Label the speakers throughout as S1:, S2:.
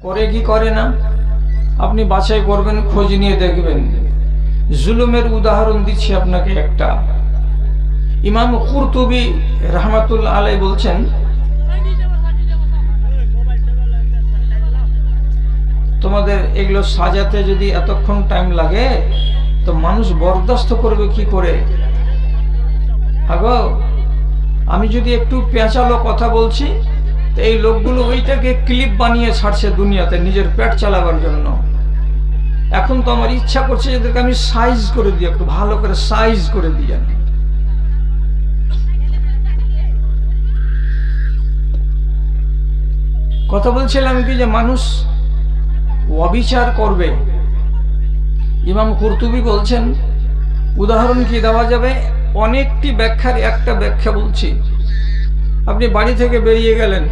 S1: করে কি করে না আপনি বাছাই করবেন, খোঁজ নিয়ে দেখবেন। জুলুমের উদাহরণ দিচ্ছি আপনাকে একটা। ইমাম কুরতুবী রাহমাতুল্লাহ আলাইহি বলছেন, তোমাদের এগুলো সাজাতে যদি এতক্ষণ টাইম লাগে তো মানুষ বরদাস্ত করবে কি করে? আগো আমি যদি একটু পেঁচালো কথা বলছি তো এই লোকগুলো ওইটাকে ক্লিপ বানিয়ে ছাড়ছে দুনিয়াতে নিজের পেট চালাবার জন্য। এখন তো আমার ইচ্ছা করছে এদেরকে আমি সাইজ করে দিই, একটু ভালো করে সাইজ করে দিই। কথা বলছিলাম কি যে মানুষ অবিচার করবে। ইমাম কুরতুবী বলছেন উদাহরণ কি দেওয়া যাবে? অনেকটি ব্যাখ্যার একটা ব্যাখ্যা বলছি। আপনি বাড়ি থেকে বেরিয়ে গেলেন,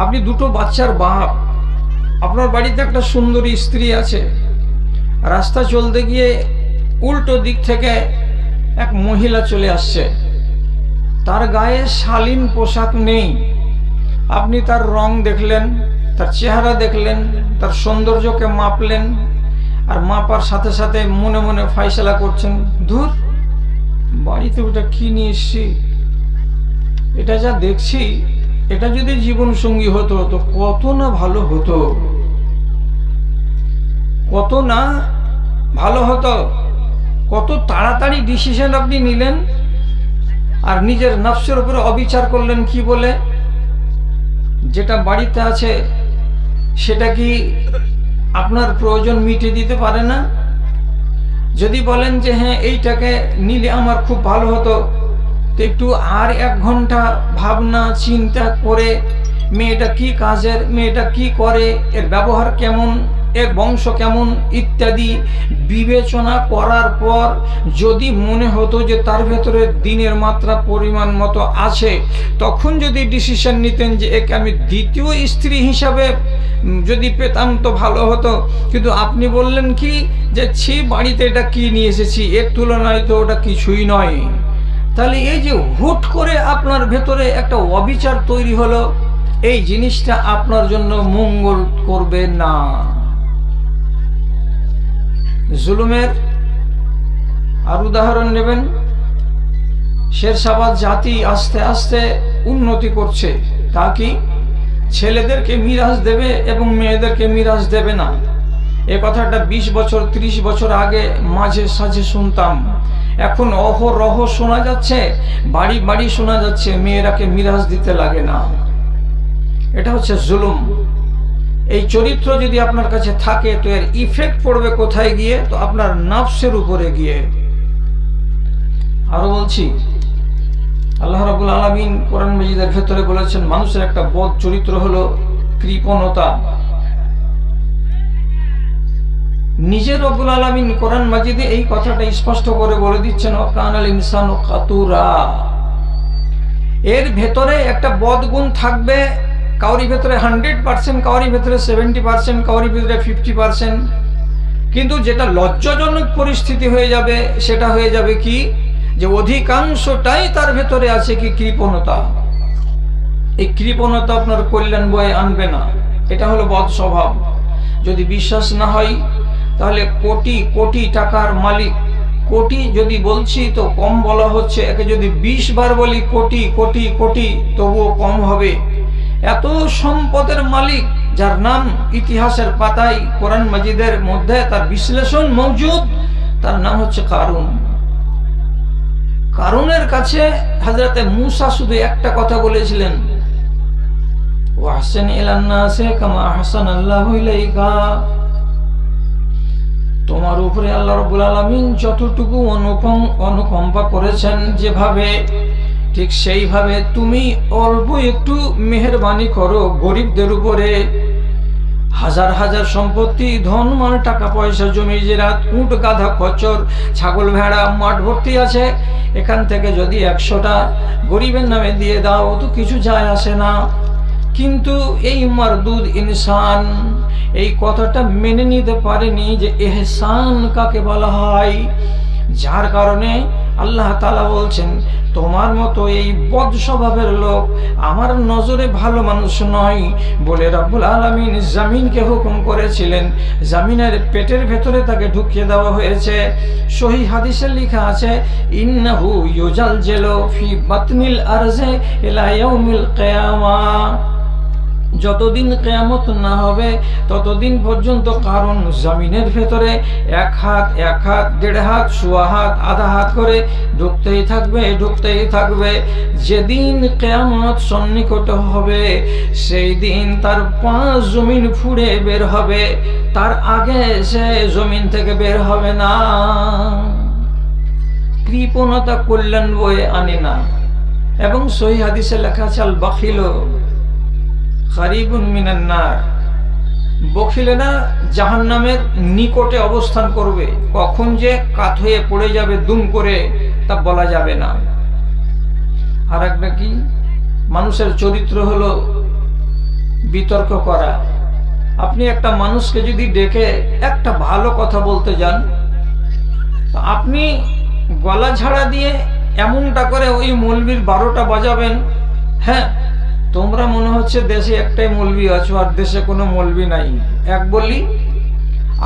S1: আপনি দুটো বাচ্চার বাপ, আপনার বাড়িতে একটা সুন্দরী স্ত্রী আছে। রাস্তা চলতে গিয়ে উল্টো দিক থেকে এক মহিলা চলে আসছে, তার গায়ে শালীন পোশাক নেই। আপনি তার রং দেখলেন, তার চেহারা দেখলেন, তার সৌন্দর্যকে মাপলেন, আর মাপার সাথে সাথে মনে মনে ফয়সালা করছেন, ধুর বাড়িতে ওটা কি নিয়ে এসছি, এটা যা দেখছি এটা যদি জীবন সঙ্গী হতো তো কত না ভালো হতো, কত না ভালো হতো। কত তাড়াতাড়ি ডিসিশন আপনি নিলেন আর নিজের নফসের উপরে অবিচার করলেন। কি বলে? যেটা বাড়িতে আছে সেটা কি আপনার প্রয়োজন মিটিয়ে দিতে পারে না? যদি বলেন যে হ্যাঁ এইটাকে নিলে আমার খুব ভালো হতো, তো একটু আর 1 ঘন্টা ভাবনা চিন্তা করে মেয়েটা কি কাজের, মেয়েটা কি করে, এর ব্যবহার কেমন, এর বংশ কেমন ইত্যাদি বিবেচনা করার পর যদি মনে হতো যে তার ভেতরে দিনের মাত্রা পরিমাণ মতো আছে, তখন যদি ডিসিশন নিতেন যে একে আমি দ্বিতীয় স্ত্রী হিসাবে যদি পেতাম তো ভালো হতো। কিন্তু আপনি বললেন কি যে ছি বাড়িতে এটা কি নিয়ে এসেছি, এর তুলনায় তো ওটা কিছুই নয়। তাহলে এই যে হুট করে আপনার ভেতরে একটা অবিচার তৈরি হলো, এই জিনিসটা আপনার জন্য মঙ্গল করবে না। জুলুমের আর উদাহরণ নেবেন। শেরশাবাদ জাতি আস্তে আস্তে উন্নতি করছে, তা কি ছেলেদেরকে মিরাজ দেবে এবং মেয়েদেরকে মিরাজ দেবে না। এ কথাটা 20 বছর 30 বছর আগে মাঝে সাঝে শুনতাম, এখন অহরহ শোনা যাচ্ছে, বাড়ি বাড়ি শোনা যাচ্ছে মেয়েরাকে মিরাজ দিতে লাগে না। এটা হচ্ছে জুলুম। এই চরিত্র যদি আপনার কাছে থাকে তো এর ইফেক্ট পড়বে কোথায় গিয়ে? তো আপনার নফসের উপরে গিয়ে। আরো বলছি, আল্লাহ রাব্বুল আলামিন কোরআন মাজিদের ভেতরে বলেছেন মানুষের একটা বদ চরিত্র হলো কৃপণতা। নিজে রব্বুল আলামিন কোরআন মাজিদে এই কথাটা স্পষ্ট করে বলে দিচ্ছেন, ওয়াকানাল ইনসানু কাতুরা। এর ভেতরে একটা বদ গুণ থাকবে, কাউরি ভেতরে 100%, কাউরি ভেতরে 70%, কাউরি ভেতরে 50%। কিন্তু যেটা লজ্জাজনক পরিস্থিতি হয়ে যাবে সেটা হয়ে যাবে কি যে অধিকাংশটাই তার ভেতরে আছে কি কৃপণতা। এই কৃপণতা আপনার কল্যাণ বয়ে আনবে না, এটা হলো বদ স্বভাব। যদি বিশ্বাস না হয় তাহলে কোটি কোটি টাকার মালিক, কোটি যদি বলছি তো কম বলা হচ্ছে, একে যদি 20 বার বলি কোটি কোটি কোটি তবুও কম হবে। এত সম্পদের মালিক যার নাম ইতিহাসের পাতায় কোরআন মাজিদের মধ্যে তার বিশ্লেষণ মওজুদ, তার নাম হচ্ছে কারুন। কারুনের কাছে হযরতে মূসা শুধু একটা কথা বলেছিলেন, ওয়াহসিন ইলান নাসি কামা আহসানাল্লাহু ইলাইকা। তোমার উপরে আল্লাহ রাব্বুল আলামিন যতটুকু অনুকম্পা করেছেন যেভাবে, ঠিক সেইভাবে তুমি অল্প একটু মেহেরবানি করো গরিবদের উপরে। হাজার হাজার সম্পত্তি, ধন মাল, টাকা পয়সা, জমি জেরাত, উট গাধা খচ্চর, ছাগল ভেড়া মাঠ ভর্তি আছে, এখান থেকে যদি 100টা গরিবের নামে দিয়ে দাও তো কিছু যায় আসে না। কিন্তু এই মারদুদ ইনসান এই কথাটা মেনে নিতে পারেনি যে এহসান কাকে বলা হয়, যার কারণে আল্লাহ তাআলা বলছেন তোমার মতো এই বদ স্বভাবের লোক আমার নজরে ভালো মানুষ নয় বলে রব্বুল আলামিন জমিনকে হুকুম করেছিলেন, জমিনের পেটের ভেতরে তাকে ঢুকিয়ে দেওয়া হয়েছে। সহিহ হাদিসে লেখা আছে, ইন্নাহু ইউজালজালু ফি বাতনিল আরজি ইলা ইয়াউমিল কিয়ামাহ। যতদিন কিয়ামত না হবে ততদিন পর্যন্ত কারণ জমিনের ভেতরে এক হাত, দেড় হাত, সোয়া হাত, আধা হাত করে ঢুকতেই থাকবে। যেদিন কিয়ামত সন্নিকট হবে সেই দিন তার পা জমিন ফুঁড়ে বের হবে, তার আগে সে জমিন থেকে বের হবে না। কৃপণতা কল্যাণ বয়ে আনে না। এবং সহিহ হাদিসে লেখা আছে, আল বাখিল কারিবুন মিনান নার, বখিলেরা জাহান্নামের নিকটে অবস্থান করবে। কখন যে কাত হয়ে পড়ে যাবে দুম করে তা বলা যাবে না। আর একটা কি, মানুষের চরিত্র হলো বিতর্ক করা। আপনি একটা মানুষকে যদি ডেকে একটা ভালো কথা বলতে যান, আপনি গলা ঝাড়া দিয়ে এমনটা করে ওই মৌলবীর 12টা বাজাবেন, হ্যাঁ তোমরা মনে হচ্ছে দেশে একটাই মৌলবী আছো আর দেশে কোনো মৌলবী নাই। এক বলি।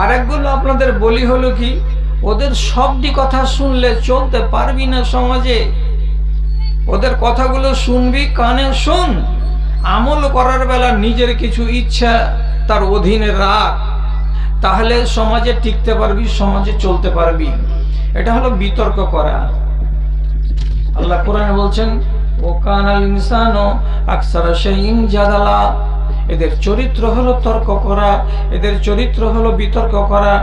S1: আর একগুলো আপনাদের বলি হলো কি, ওদের সবটি কথা শুনলে চলতে পারবি না সমাজে। ওদের কথাগুলো শুনবি, কানে শুন, আমল করার বেলা নিজের কিছু ইচ্ছা তার অধীনে রাখ, তাহলে সমাজে টিকতে পারবি, সমাজে চলতে পারবি। এটা হলো বিতর্ক করা। আল্লাহ কোরআনে বলছেন, ও কানাল ইনসানু আকসারা শাইইন জাদালা। এদের চরিত্র হলো তর্ক করা, এদের চরিত্র হলো বিতর্ক করা,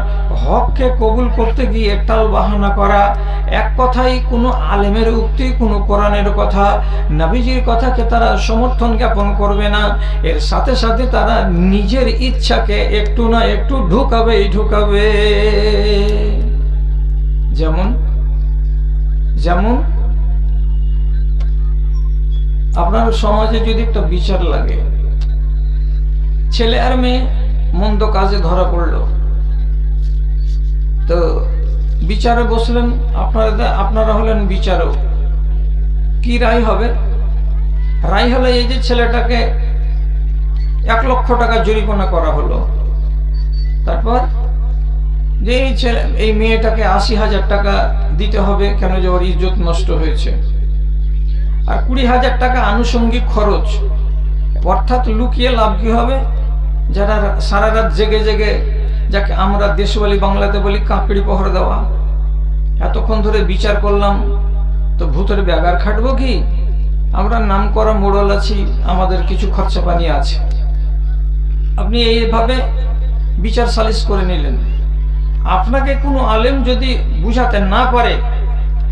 S1: হককে কবুল করতে গিয়ে টাল বাহানা করা। এক কথাই কোনো আলেমের উক্তি, কোনো কোরআনের কথা, নবীজির কথাকে তারা সমর্থন জ্ঞাপন করবে না। এর সাথে সাথে তারা নিজের ইচ্ছাকে একটু না একটু ঢুকাবে। যেমন আপনার সমাজে যদি একটা বিচার লাগে, ছেলে আর মেয়ে মন্দ কাজে ধরা পড়লো, তো বিচারে বসলেন, আপনারা হলেন বিচারক। কি রায় হবে? রায় হলো এই যে ছেলেটাকে 1 লক্ষ টাকা জরিমানা করা হলো, তারপর যে এই মেয়েটাকে 80,000 টাকা দিতে হবে, কেন যে ওর ইজ্জত নষ্ট হয়েছে। আর 20,000 টাকা আনুষঙ্গিক খরচ। অর্থাৎ লুকিয়ে লাভ কি হবে? যারা সারা রাত জেগে যাকে আমরা দেশওয়ালি বাংলাতে বলি কাঁকড়ি পহর দেওয়া, এতক্ষণ ধরে বিচার করলাম, তো ভূতের ব্যাগার খাটবো কি? আমরা নাম করা মোড়ল আছি, আমাদের কিছু খরচা পানি আছে। আপনি এইভাবে বিচার সালিশ করে নিলেন। আপনাকে কোনো আলেম যদি বুঝাতে না পারে,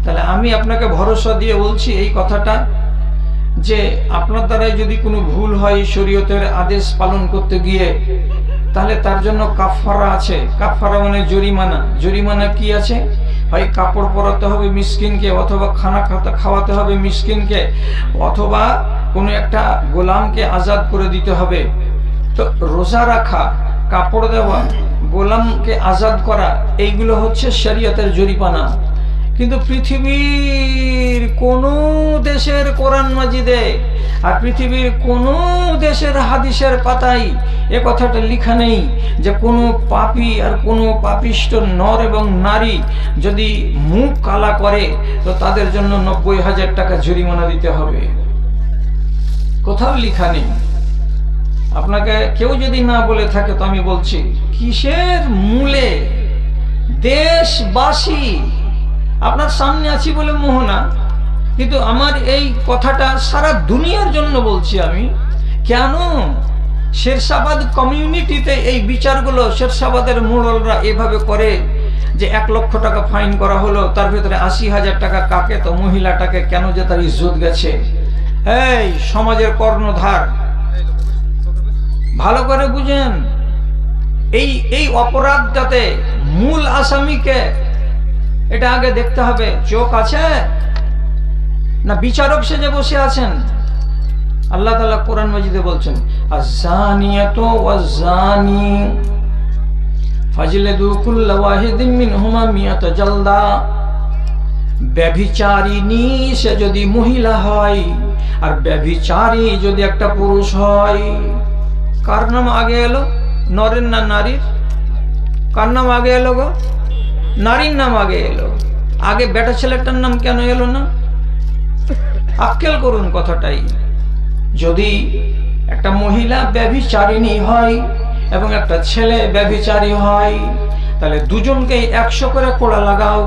S1: তাহলে আমি আপনাকে ভরসা দিয়ে বলছি এই কথাটা, যে আপনার দ্বারাই যদি কোনো ভুল হয় শরীয়তের আদেশ পালন করতে গিয়ে, তাহলে তার জন্য কাফারা আছে। কাফারা মানে জরিমানা। জরিমানা কি আছে? হয় কাপড় পরাতে হবে মিসকিনকে, অথবা খানা খাওয়াতে হবে মিসকিনকে, অথবা কোনো একটা গোলামকে আজাদ করে দিতে হবে। তো রোজা রাখা, কাপড় দেওয়া, গোলামকে আজাদ করা, এইগুলো হচ্ছে শরীয়তের জরিমানা। কিন্তু পৃথিবীর কোন দেশের কোরআন মাজিদে আর পৃথিবীর কোন দেশের হাদিসের পাতায় এ কথাটা লেখা নেই যে কোনো পাপী আর কোনো পাপিষ্ট নর এবং নারী যদি মুখ কালা করে তো তাদের জন্য 90,000 টাকা জরিমানা দিতে হবে। কোথাও লেখা নেই। আপনাকে কেউ যদি না বলে থাকে তো আমি বলছি, কিসের মূলে দেশবাসী আপনার সামনে আছি বলে মোহনা, কিন্তু আমার এই কথাটা সারা দুনিয়ার জন্য বলছি আমি। কেন শেরশাবাদ কমিউনিটিতে এই বিচারগুলো শেরশাবাদের মোড়লরা এভাবে করে যে 1 লক্ষ টাকা ফাইন করা হলো, তার ভেতরে 80,000 টাকা কাকে? তো মহিলাটাকে। কেন যে তার ইজ্জত গেছে। এই সমাজের কর্ণধার, ভালো করে বুঝেন, এই অপরাধটাতে মূল আসামিকে এটা আগে দেখতে হবে। চোখ আছে না বিচারক সেজে বসে আছেন? আল্লাহ তাআলা কোরআন মাজিদে বলছেন, আয-যানিয়াতু ওয়াজ-যানি ফাজলিদু কুল্লা ওয়াহিদিন মিনহুমা মিয়াতা জালদা। ব্যভিচারিণী সে যদি মহিলা হয় আর ব্যভিচারী যদি একটা পুরুষ হয়, কার নাম আগে এলো? নরের না নারীর? কার নাম আগে এলো গো? নারীর নাম আগে এলো। আগে বেটা ছেলেটার নাম কেন এলো না? আক্কেল করুন কথাটাই। যদি একটা মহিলা ব্যভিচারিণী হয় এবং একটা ছেলে ব্যভিচারী হয়, তাহলে দুজনকেই 100 করে কোড়া লাগাও।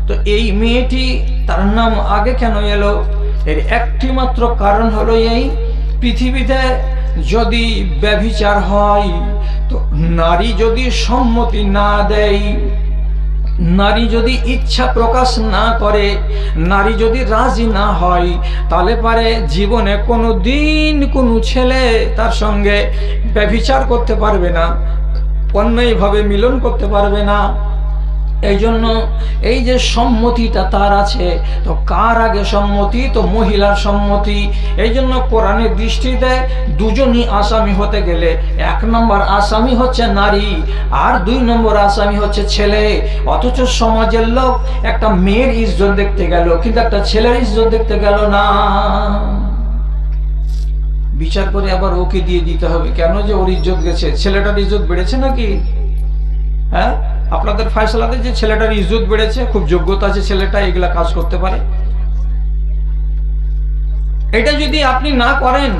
S1: তো এই মেয়েটি তার নাম আগে কেন এলো? এর একটি মাত্র কারণ হলো এই, পৃথিবীতে যদি ব্যভিচার হয় তো নারী যদি সম্মতি না দেয়, নারী যদি ইচ্ছা প্রকাশ না করে, নারী যদি রাজি না হয়, তাহলে পারে জীবনে কোনো দিন কোনো ছেলে তার সঙ্গে ব্যভিচার করতে পারবে না, অন্যায়ভাবে মিলন করতে পারবে না। এই জন্য এই যে সম্মতিটা তার আছে, তো কার আগে সম্মতি? তো মহিলার সম্মতি। এই জন্য কোরআনের দৃষ্টিতে দুজনই আসামি হতে গেলে 1 নম্বর আসামি হচ্ছে নারী আর 2 নম্বর আসামি হচ্ছে ছেলে। অথচ সমাজের লোক একটা মেয়ের ইজ্জত দেখতে গেল, কিন্তু একটা ছেলের ইজ্জত দেখতে গেল না। বিচার করে আবার ওকে দিয়ে দিতে হবে, কেন যে ওর ইজ্জত গেছে, ছেলেটার ইজ্জত বেড়েছে নাকি? হ্যাঁ, আপনাদের ফয়সালাতে যে ছেলেটার ইজ্জত বেড়েছে, খুব যোগ্যতা আছে ছেলেটা, এগুলা কাজ করতে পারে, এটা যদি আপনি না করেন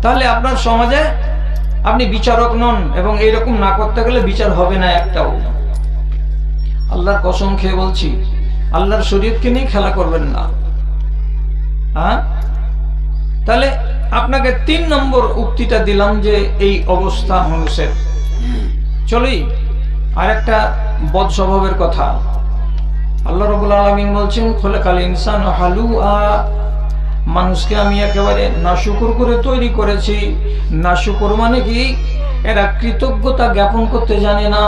S1: তাহলে আপনার সমাজে আপনি বিচারক নন, এবং এইরকম না করতে গেলে বিচার হবে না একটাও। আল্লাহর কসম খেয়ে বলছি, আল্লাহর শরীয়তকে নিয়ে খেলা করবেন না। হ্যাঁ, তাহলে আপনাকে 3 নম্বর উক্তিটা দিলাম যে এই অবস্থা মানুষের। চলি আর একটা বদ স্বভাবের কথা। আল্লাহ রাব্বুল আলামিন বলছেন, খলাকাল ইনসানু হালুআ, মানুষকে আমি একেবারে নাশুকুর করে তৈরি করেছি। নাশুকুর মানে কি? এরা কৃতজ্ঞতা জ্ঞাপন করতে জানে না।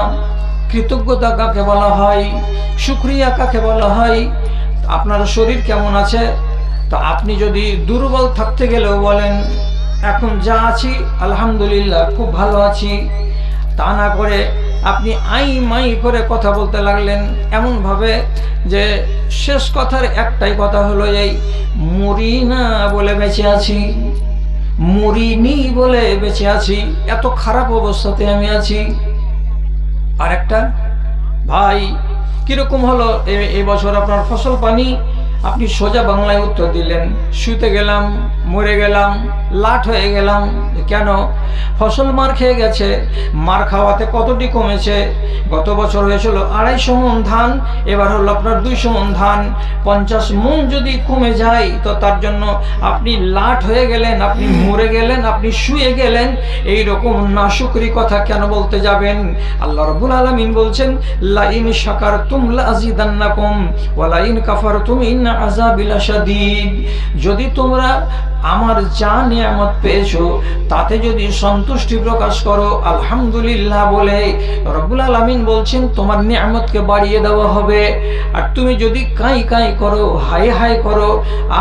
S1: কৃতজ্ঞতা কাকে বলা হয়? শুকরিয়া কাকে বলা হয়? আপনার শরীর কেমন আছে? তো আপনি যদি দুর্বল থাকতে গেলেও বলেন এখন যা আছি আলহামদুলিল্লাহ খুব ভালো আছি, তা না করে আপনি আই মাই করে কথা বলতে লাগলেন এমনভাবে যে শেষ কথার একটাই কথা হলো এই, মরি না বলে বেঁচে আছি, মরিনি বলে বেঁচে আছি, এত খারাপ অবস্থাতে আমি আছি। আর একটা ভাই কিরকম হলো এবছর আপনার ফসল পানি? আপনি সোজা বাংলায় উত্তর দিলেন, শুতে গেলাম, মরে গেলাম, লাট হয়ে গেলাম। কেন? ফসল মার খেয়ে গেছে। মার খাওয়াতে কতটি কমেছে? গত বছর হয়েছিল 250 মণ ধান, এবার হলো আপনার 200 মণ ধান। 50 মণ যদি কমে যায় তো তার জন্য আপনি লাট হয়ে গেলেন, আপনি মরে গেলেন, আপনি শুয়ে গেলেন। এই রকম নাশুকরি কথা কেন বলতে যাবেন? আল্লাহ রাব্বুল আলামিন বলছেন, লাইন শাকারতুম লাযিদান্নাকুম ওয়া লাইন কাফারতুম ইন্না আযাবি লাশাদীদ। যদি তোমরা আমার যা নিয়ামত পেয়েছো তাতে যদি সন্তুষ্টি প্রকাশ করো আলহামদুলিল্লাহ বলে, রব্বুল আলামিন বলছেন তোমার নিয়ামতকে বাড়িয়ে দেওয়া হবে। আর তুমি যদি কাই কাই করো, হাই হাই করো,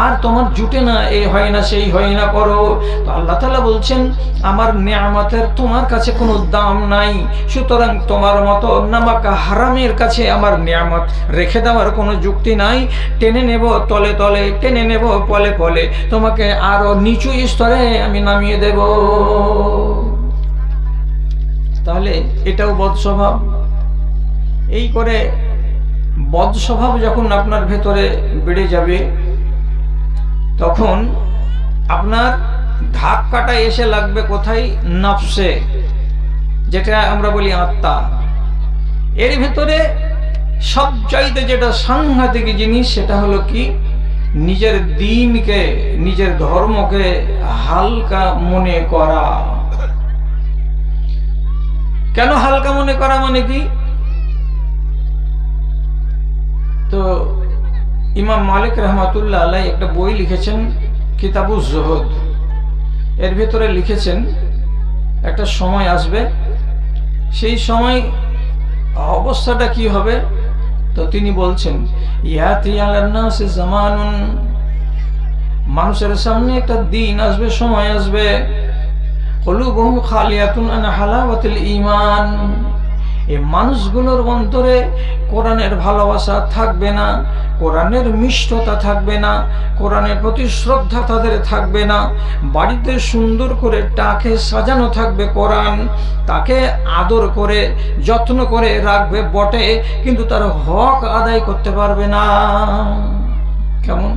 S1: আর তোমার জুটে না, এই হয় না সেই হয় না করো, তো আল্লাহ তাআলা বলছেন আমার নিয়ামতের তোমার কাছে কোনো দাম নাই। সুতরাং তোমার মতো নামাকা হারামের কাছে আমার নিয়ামত রেখে দেওয়ার কোনো যুক্তি নাই। টেনে নেব তলে তলে, টেনে নেব পলে পলে, তোমাকে আরো নিচু স্তরে আমি নামিয়ে দেব। তাহলে এটাও বদ স্বভাব। এই করে বদ স্বভাব যখন আপনার ভেতরে বেড়ে যাবে তখন আপনার ধাক্কাটা এসে লাগবে কোথায়? নফসে, যেটা আমরা বলি আত্মা। এর ভেতরে সবচাইতে যেটা সাংঘাতিক জিনিস সেটা হলো কি? নিজের দ্বীনকে, নিজের ধর্মকে হালকা মনে করা। কেন হালকা মনে করা মানে কি? তো ইমাম মালিক রহমাতুল্লাহ আলাইহি একটা বই লিখেছেন, কিতাবুজ জুহুদ। এর ভিতরে লিখেছেন একটা সময় আসবে, সেই সময় অবস্থাটা কি হবে? তো তিনি বলছেন, ইয়াতি আলান নাস জামানুন, মানুষের সামনে একটা দিন আসবে, সময় আসবে, কুলুবুহুম খালিয়াতুন আন হালাওয়াতিল ঈমান, এই মানুষগুলোর অন্তরে কোরআনের ভালোবাসা থাকবে না, কোরআনের মিষ্টতা থাকবে না, কোরআনের প্রতি শ্রদ্ধা তাদের থাকবে না। বাড়িতে সুন্দর করে টাকে সাজানো থাকবে কোরআন, তাকে আদর করে যত্ন করে রাখবে বটে, কিন্তু তার হক আদায় করতে পারবে না। কেমন?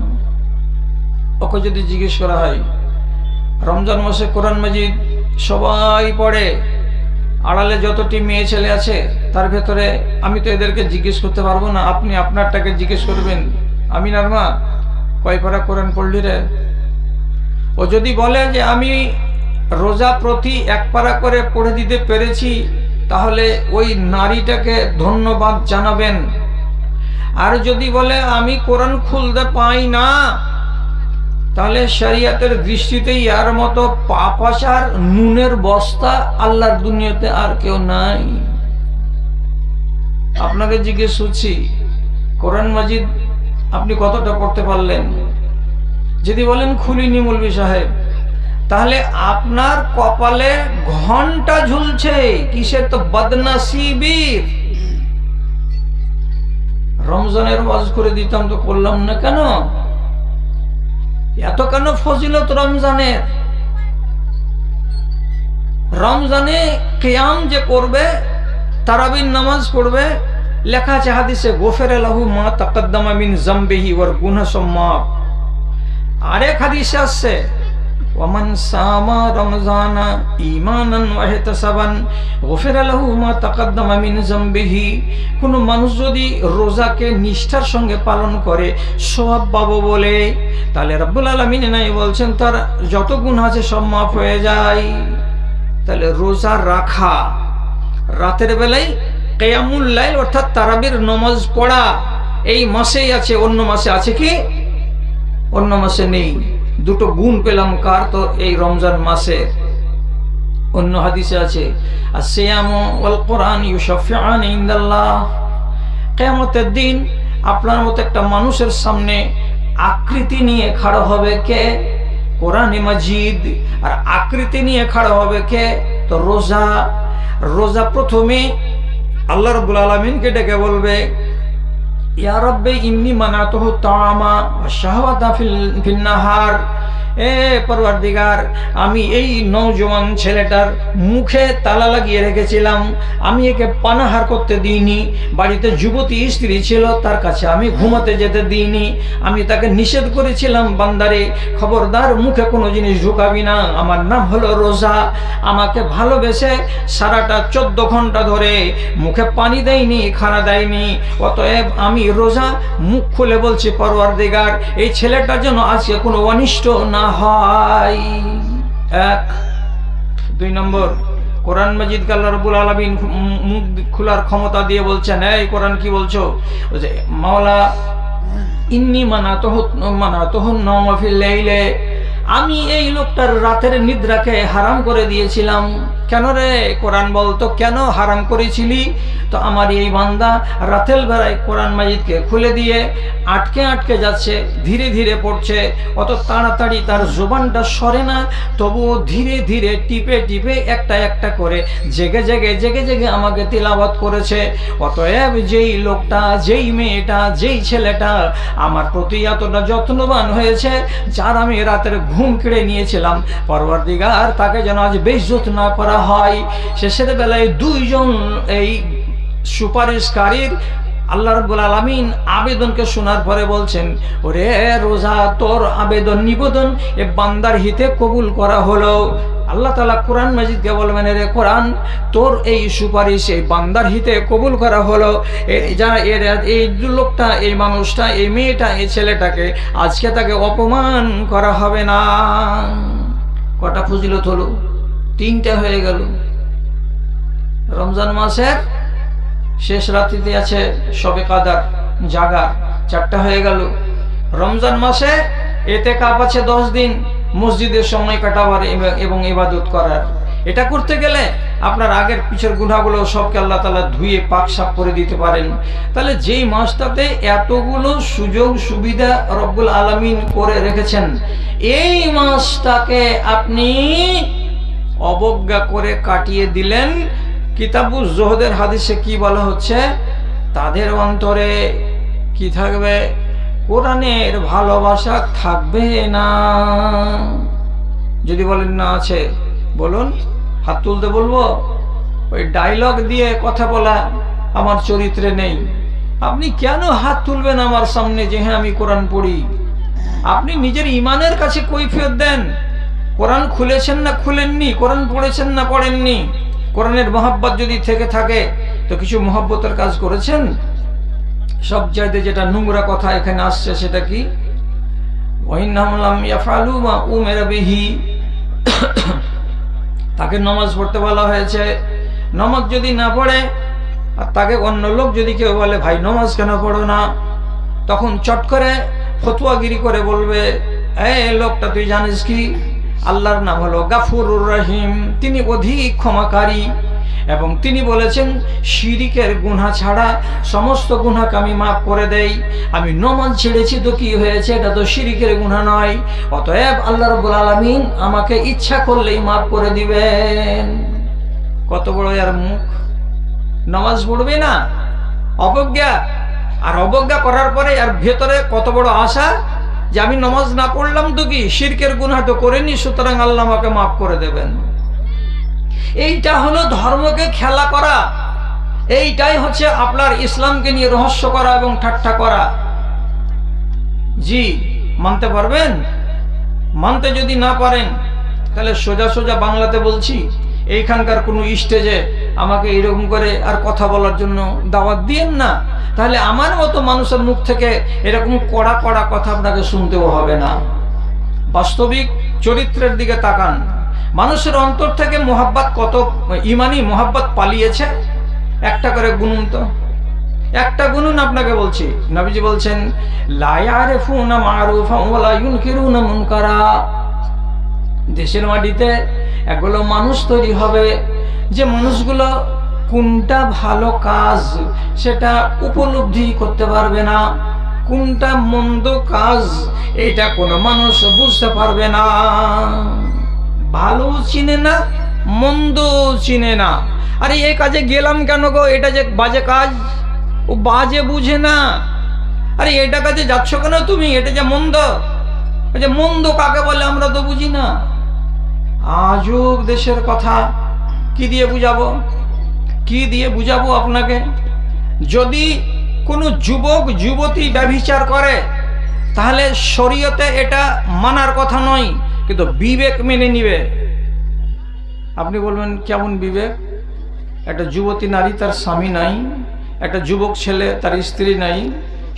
S1: ওকে যদি জিজ্ঞেস করা হয়, রমজান মাসে কোরআন মাজিদ সবাই পড়ে, আড়ালে যতটি মেয়ে ছেলে আছে তার ভেতরে আমি তো এদেরকে জিজ্ঞেস করতে পারবো না, আপনি আপনারটাকে জিজ্ঞেস করবেন, আমি না মা কয় পারা কোরআন পড়লি রে? ও যদি বলে যে আমি রোজা প্রতি 1 পারা করে পড়ে দিতে পেরেছি, তাহলে ওই নারীটাকে ধন্যবাদ জানাবেন। আর যদি বলে আমি কোরআন খুলতে পাই না, তাহলে শরিয়তের দৃষ্টিতে ইয়ার মতো পাপাচার নুনের বস্তা আল্লাহর দুনিয়াতে আর কেউ নাই। আপনাকে জিজ্ঞেস করছি, কোরআন মাজিদ আপনি কতটা পড়তে পারলেন? যদি বলেন খুলিনি মৌলভী সাহেব, তাহলে আপনার কপালে ঘন্টা ঝুলছে কিসের? তো বদনসিবির। রমজানের ওয়াজ করে দিতাম তো করলাম না কেন? এত কেন ফজিলত রমজানের? রমজানে কিয়াম যে করবে, তারাবির নামাজ পড়বে, লেখা আছে হাদিসে গোফেরা লাহু মা তাকাদ্দামা মিন জামবিহি ওয়ার গুনাহ সম্মাপ। আরেক হাদিসে আছে ওয়ামান সামা রমজানা ঈমানান ওয়া ইহতিসাবান গোফেরা লাহু মা তাকাদ্দামা মিন জামবিহি। কোন মানুষ যদি রোজাকে নিষ্ঠার সঙ্গে পালন করে সওয়াব পাবো বলে, তাহলে রব্বুল আলামিন নাই বলছেন তার যত গুনাহ আছে সব মাফ হয়ে যায়। তাহলে রোজা রাখা, রাতের বেলায় কিয়ামুল লাইল অর্থাৎ তারাবির নামাজ পড়া এই মাসেই আছে, অন্য মাসে আছে কি? অন্য মাসে নেই। দুটো গুণ পেলাম কার? তো এই রমজান মাসে। অন্য হাদিসে আছে আসিয়ামু ওয়াল কোরআন ইউশাফিআন ইনদাল্লাহ। কিয়ামতের দিন আপনার মতো একটা মানুষের সামনে আকৃতি নিয়ে খাড়া হবে কে? কোরআনে মাজিদ। আর আকৃতি নিয়ে খাড়া হবে কে? তো রোজা। রোজা প্রথমে আল্লাহ রাব্বুল আলামিনকে ডেকে বলবে ইয়া রাব্বি ইন্নী মানাতুহু তাআমা ওয়া শাহওয়াতা ফিন নাহার। এ পরওয়ারদিগার, আমি এই নওজোয়ান ছেলেটার মুখে তালা লাগিয়ে রেখেছিলাম, আমি একে পানাহার করতে দিইনি। বাড়িতে যুবতী স্ত্রী ছিল, তার কাছে আমি ঘুমাতে যেতে দিইনি। আমি তাকে নিষেধ করেছিলাম, বান্দারে খবরদার মুখে কোনো জিনিস ঢুকাবি না, আমার নাম হলো রোজা। আমাকে ভালোবেসে সারাটা 14 ঘন্টা ধরে মুখে পানি দেয়নি, খানা দেয়নি, অতএব আমি রোজা। মুখ খুলে বলছি পরওয়ারদিগার, এই ছেলেটা যেন আজকে কোনো অনিষ্ট না হয়। 1 2 নম্বর, কোরআন মাজিদকে আল্লাহ রাব্বুল আলামিন মুখ খোলার ক্ষমতা দিয়ে বলছেন, এই কোরআন কি বলছো? বলছে মাওলা ইন্নী মানাতুহু নাওমা ফিল লাইলে। আমি এই লোকটার রাতের নিদ্রাকে হারাম করে দিয়েছিলাম। কেন রে? কোরআন বলতো কেন হারাম করেছিলি? তো আমার এই বান্দা রাতের বেলায় কোরআন মাজিদকে খুলে দিয়ে আটকে আটকে যাচ্ছে, ধীরে ধীরে পড়ছে, অত তাড়াতাড়ি তার জবানটা সরে না, তবুও ধীরে ধীরে টিপে টিপে একটা একটা করে জেগে জেগে জেগে জেগে আমাকে তিলাওয়াত করেছে। অতএব যেই লোকটা, যেই মেয়েটা, যেই ছেলেটা আমার প্রতি এতটা যত্নবান হয়েছে, যার আমি রাতের ঘুম কেড়ে নিয়েছিলাম, পরওয়ারদিগার তাকে যেন আজ বেইজ্জত না করা হয়। শেষের বেলায় 2 জন এই সুপারিশকারীর আল্লাহ রাব্বুল আলামিন আবেদনকে শোনার পরে বলছেন, ওরে রোজা, তোর আবেদন নিবেদন এ বান্দার হিতে কবুল করা হলো। আল্লাহ তাআলা কোরআন মাজিদকে বলবেন, রে কোরআন, তোর এই সুপারিশ এই বান্দার হিতে কবুল করা হলো। যারা এই লোকটা, এই মানুষটা, এই মেয়েটা, এই ছেলেটাকে আজকে তাকে অপমান করা হবে না। কটা ফজিলত হলো? 3টা হয়ে গেল। রমজান মাসের শেষ রাত্রিতে আছে শবে কাদার, জাগার, 4টা হয়ে গেল। রমজান মাসে ইতিকাফ আছে 10 দিন, মসজিদের সময় কাটাবার এবং ইবাদত করার। এটা করতে গেলে আপনার আগের পিছের গুনাহগুলো সবকে আল্লাহ তাআলা ধুয়ে পাক সাফ করে দিতে পারেন। তাহলে যেই মাসটাতে এতগুলো সুযোগ সুবিধা রব্বুল আলামিন করে রেখেছেন, এই মাসটাকে আপনি অবজ্ঞা করে কাটিয়ে দিলেন, কিতাবুজ জুহদের হাদিসে কি বলা হচ্ছে, তাদের অন্তরে কি থাকবে? কোরআনের ভালোবাসা থাকবে না। যদি বলেন না আছে, বলুন, হাত তুলতে বলবো। ওই ডায়লগ দিয়ে কথা বলা আমার চরিত্রে নেই। আপনি কেন হাত তুলবেন আমার সামনে যে হ্যাঁ আমি কোরআন পড়ি? আপনি নিজের ইমানের কাছে কৈফিয়ত দেন। কোরআন খুলেছেন না খুলেননি, কোরআন পড়েছেন না পড়েননি। কোরআনের মহব্বত যদি থেকে থাকে তো কিছু মহব্বতের কাজ করেছেন? সব চাইতে যেটা নোংরা কথা এখানে আসছে সেটা কি? তাকে নামাজ পড়তে বলা হয়েছে, নামাজ যদি না পড়ে আর তাকে অন্য লোক যদি কেউ বলে ভাই নামাজ কেন পড়ো না, তখন চট করে ফতুয়াগিরি করে বলবে, এই লোকটা তুই জানিস কি আল্লাহর নাম হলো গাফুরুর রহিম, তিনি অধিক ক্ষমাকারী, এবং তিনি বলেছেন শিরিকের গুনাহ ছাড়া সমস্ত গুনাহকে আমি মাফ করে দেই। আমি নমাজ ছেড়েছি তো কি হয়েছে, এটা তো শিরিকের গুনাহ নয়, অতএব আল্লাহ রাব্বুল আলামিন আমাকে ইচ্ছা করলেই মাফ করে দিবেন। কত বড় এর মুখ! নামাজ পড়বে না, অবজ্ঞা। আর অবজ্ঞা করার পরে আর ভেতরে কত বড় আশা যে আমি নামাজ না পড়লাম তো কি, শিরকের গুনাহ তো করিনি, সুতরাং আল্লাহ আমাকে মাফ করে দেবেন। এইটা হলো ধর্মকে খেলা করা। এইটাই হচ্ছে আপনার ইসলামকে নিয়ে রহস্য করা এবং ঠাট্টা করা। জি, মানতে পারবেন? মানতে যদি না পারেন তাহলে সোজা সোজা বাংলাতে বলছি, এইখানকার কোনো স্টেজে আমাকে এরকম করে আর কথা বলার জন্য দাওয়াত দিয়েন না। তাহলে আমার মতো মানুষের মুখ থেকে এরকম কড়া কড়া কথা আপনাকে শুনতেও হবে না। বাস্তবিক চরিত্রের দিকে তাকান। মানুষের অন্তর থেকে মোহাব্বত, কত ইমানি মোহাব্বত পালিয়েছে, একটা করে গুনুন তো, একটা গুনুন আপনাকে বলছি। নবীজি বলছেন লা ইয়ারিফুনা মারুফা ওয়া লা ইউনকিরুনা মুনকারা। দেশের মাটিতে এগুলো মানুষ তৈরি হবে যে মানুষগুলো কোনটা ভালো কাজ সেটা উপলব্ধি করতে পারবে না, কোনটা মন্দ কাজ এটা কোনো মানুষ বুঝতে পারবে না। ভালো চিনে না, মন্দ চিনে না। আরে এই কাজে গেলাম কেন গো, এটা যে বাজে কাজ, ও বাজে বুঝে না। আরে এটা কাজে যাচ্ছ কেন তুমি, এটা যে মন্দ, যে মন্দ কাকে বলে আমরা তো বুঝি না। আজব দেশের কথা। কি দিয়ে বুঝাবো, কি দিয়ে বুঝাবো আপনাকে? যদি কোনো যুবক যুবতী ব্যভিচার করে তাহলে শরীয়তে এটা মানার কথা নয়, কিন্তু বিবেক মেনে নিবে। আপনি বলবেন কেমন বিবেক? একটা যুবতী নারী তার স্বামী নাই, একটা যুবক ছেলে তার স্ত্রী নাই,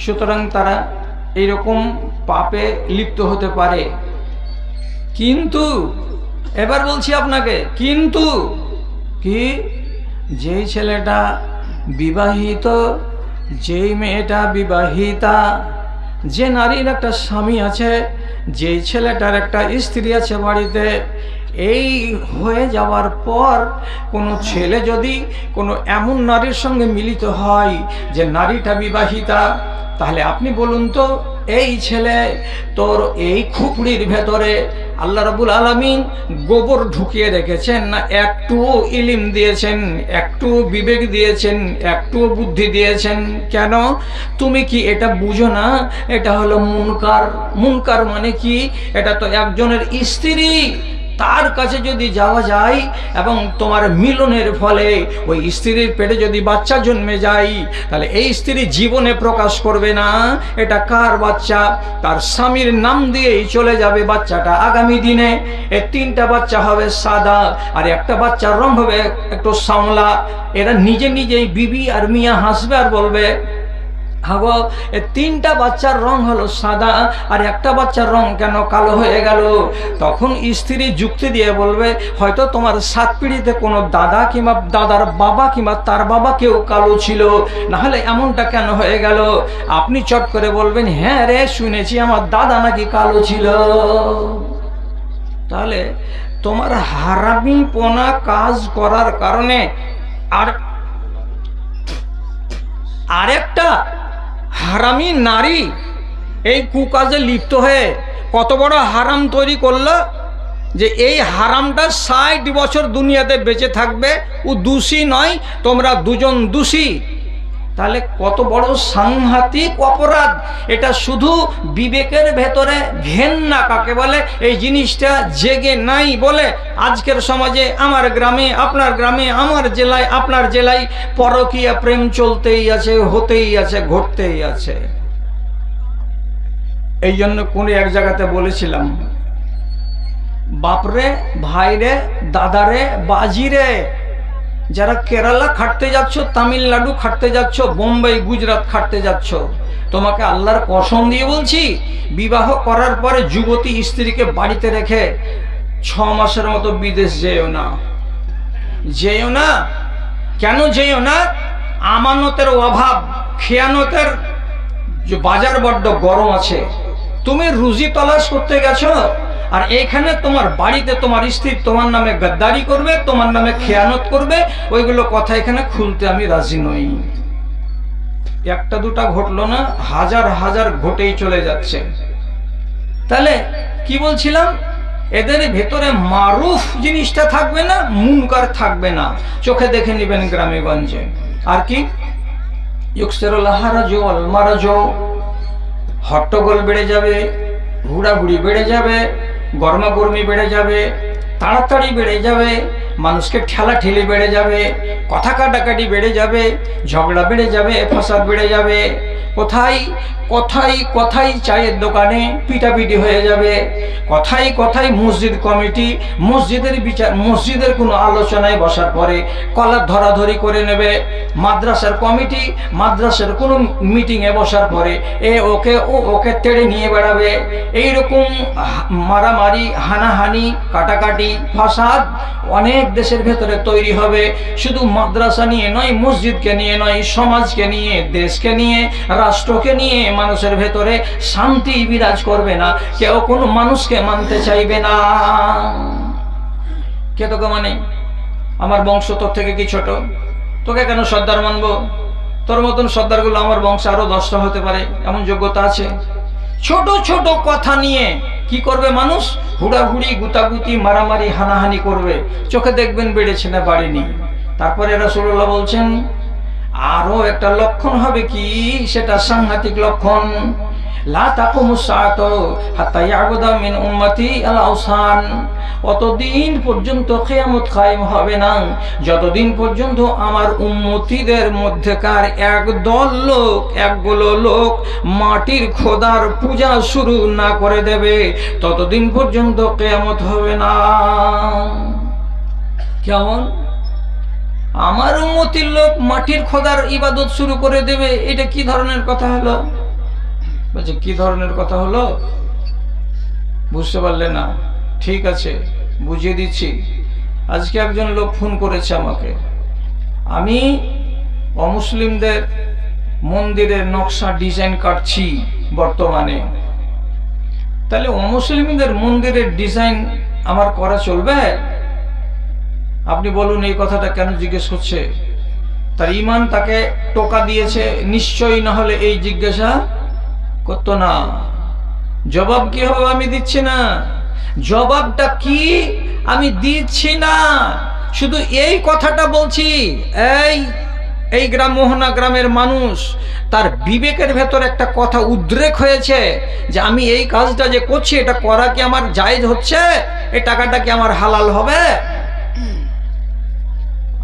S1: সুতরাং তারা এইরকম পাপে লিপ্ত হতে পারে। কিন্তু এবার বলছি আপনাকে, কিন্তু কি, যেই ছেলেটা বিবাহিত, যেই মেয়েটা বিবাহিতা, যে নারীর একটা স্বামী আছে, যেই ছেলেটার একটা স্ত্রী আছে বাড়িতে, এই হয়ে যাওয়ার পর কোনো ছেলে যদি কোনো এমন নারীর সঙ্গে মিলিত হয় যে নারীটা বিবাহিতা, তাহলে আপনি বলুন তো এই ছেলে তোর এই খুপড়ির ভেতরে আল্লাহ রাব্বুল আলামিন গোবর ঢুকিয়ে রেখেছেন না একটুও ইলম দিয়েছেন, একটুও বিবেক দিয়েছেন, একটুও বুদ্ধি দিয়েছেন? কেন? তুমি কি এটা বুঝো না? এটা হলো মুনকার। মুনকার মানে কি? এটা তো একজনের স্ত্রী, তার কাছে যদি যাওয়া যায় এবং তোমার মিলনের ফলে ওই স্ত্রীর পেটে যদি বাচ্চা জন্মে যায়, তাহলে এই স্ত্রী জীবনে প্রকাশ করবে না এটা কার বাচ্চা, তার স্বামীর নাম দিয়েই চলে যাবে বাচ্চাটা আগামী দিনে। এই তিনটা বাচ্চা হবে সাদা, আর একটা বাচ্চার রং হবে একটু সামলা। এরা নিজে নিজেই বিবি আর মিয়া হাসবে আর বলবে হাগো এই তিনটা বাচ্চার রং হলো সাদা আর একটা বাচ্চার রং কেন কালো হয়ে গেল? তখন স্ত্রী যুক্তি দিয়ে বলবে হয়তো তোমার সাত পিঢ়িতে কোনো দাদা কিংবা দাদার বাবা কিংবা তার বাবা কেউ কালো ছিল, না হলে এমনটা কেন হয়ে গেল? আপনি চট করে বলবেন হ্যাঁ রে শুনেছি আমার দাদা নাকি কালো ছিল। তাহলে তোমার হারামিপনা কাজ করার কারণে আরেকটা হারামি নারী এই কুকাজে লিপ্ত হয়ে কত বড় হারাম তৈরি করলো, যে এই হারামটা 60 বছর দুনিয়াতে বেঁচে থাকবে, ও দোষী নয়, তোমরা দুজন দোষী। তাহলে কত বড় সাংঘাতিক অপরাধ এটা! শুধু বিবেকের ভেতরে ঘেন্না কাকে বলে এই জিনিসটা জেগে নাই বলে আজকের সমাজে, আমার গ্রামে, আপনার গ্রামে, আমার জেলায়, আপনার জেলায় পরকীয়া প্রেম চলতেই আছে, হতেই আছে, ঘটতেই আছে। এই জন্য কোন এক জায়গাতে বলেছিলাম, বাপরে, ভাইরে, দাদারে, বাজিরে, যারা কেরালা খাটতে যাচ্ছ, তামিলনাড়ু খাটতে যাচ্ছ, বোম্বাই, গুজরাট খাটতে যাচ্ছ, তোমাকে আল্লাহর কসম দিয়ে বলছি, বিবাহ করার পরে যুবতী স্ত্রীকে বাড়িতে রেখে 6 মাসের মতো বিদেশ যেও না। যেও না। কেন যেও না? আমানতের অভাব, খেয়ানতের বাজার বড্ড গরম আছে। তুমি রুজি তলাশ করতে গেছো, আর এইখানে তোমার বাড়িতে তোমার স্ত্রী তোমার নামে গদ্দারি করবে, তোমার নামে খেয়ানত করবে, ওইগুলো কথা এখানে খুলতে আমি রাজি নই। একটা দুটা ঘটলো না, হাজার হাজার ঘটেই চলে যাচ্ছে। তাহলে কি বলছিলাম, এদের ভেতরে মারুফ জিনিসটা থাকবে না, মুনকার থাকবে না, চোখে দেখে নেবেন গ্রামে গঞ্জে। আর কি, হট্টগোল বেড়ে যাবে, হুড়াহুড়ি বেড়ে যাবে, গরমাগরমি বেড়ে যাবে, তাড়াতাড়ি বেড়ে যাবে, মানুষকে ঠেলাঠেলি বেড়ে যাবে, কথা কাটাকাটি বেড়ে যাবে, ঝগড়া বেড়ে যাবে, ফাসাদ বেড়ে যাবে, কোথায় কথাই কথাই চায়ের দোকানে পিটাপিটি হয়ে যাবে, কথাই কথাই মসজিদ কমিটি মসজিদের বিচার, মসজিদের কোনো আলোচনায় বসার পরে কলার ধরাধরি করে নেবে, মাদ্রাসার কমিটি মাদ্রাসার কোনো মিটিংয়ে বসার পরে ওকে তেড়ে নিয়ে বেড়াবে। এইরকম মারামারি, হানাহানি, কাটাকাটি, ফাসাদ অনেক দেশের ভেতরে তৈরি হবে। শুধু মাদ্রাসা নিয়ে নয়, মসজিদকে নিয়ে নয়, সমাজকে নিয়ে, দেশকে নিয়ে, রাষ্ট্রকে নিয়ে মানুষের ভেতরে শান্তি বিরাজ করবে না। কেউ কোনো মানুষকে মানতে চাইবে না। কে তোকে মানে? আমার বংশ তোর থেকে কি ছোট? তোকে কেন সর্দার মানবো? তোর মতন সর্দারগুলো আমার বংশে আরো 10টা হতে পারে, এমন যোগ্যতা আছে। ছোট ছোট কথা নিয়ে কি করবে মানুষ? হুড়াহুড়ি, গুতাগুতি, মারামারি, হানাহানি করবে। চোখে দেখবেন বেড়েছে না বাড়েনি। তারপরে রাসূলুল্লাহ বলছেন আরো একটা লক্ষণ হবে, কি সেটা সাংঘাতিক লক্ষণ। লা তাকুমুস সাআতু হাত্তা ইয়াবুদা মিন উম্মতি আল আওসান। অতদিন পর্যন্ত কিয়ামত কায়েম হবে না যতদিন পর্যন্ত আমার উম্মতিদের মধ্যেকার একদল লোক, একগুলো লোক মাটির খোদার পূজা শুরু না করে দেবে, ততদিন পর্যন্ত কিয়ামত হবে না। কেমন? আমার উম্মতির লোক মাটির খোদার ইবাদত শুরু করে দেবে, এটা কি ধরনের কথা হলো? বলছে কি ধরনের কথা হলো? বুঝতে পারলে না? ঠিক আছে, বুঝিয়ে দিচ্ছি। আজকে একজন লোক ফোন করেছে আমাকে, আমি অমুসলিমদের মন্দিরের নকশা ডিজাইন কাটছি বর্তমানে, তাহলে অমুসলিমদের মন্দিরের ডিজাইন আমার করা চলবে? আপনি বলুন এই কথাটা কেন জিজ্ঞেস করছে? তার ইমান তাকে টোকা দিয়েছে নিশ্চয়ই, না হলে এই জিজ্ঞাসা করতো না। জবাব কি হবে? আমি দিচ্ছি না। জবাবটা কি? আমি দিচ্ছি না, শুধু এই কথাটা বলছি, এই গ্রাম মোহনা গ্রামের মানুষ তার বিবেকের ভেতর একটা কথা উদ্রেক হয়েছে যে আমি এই কাজটা যে করছি এটা করা কি আমার জায়েজ হচ্ছে? এই টাকাটা কি আমার হালাল হবে?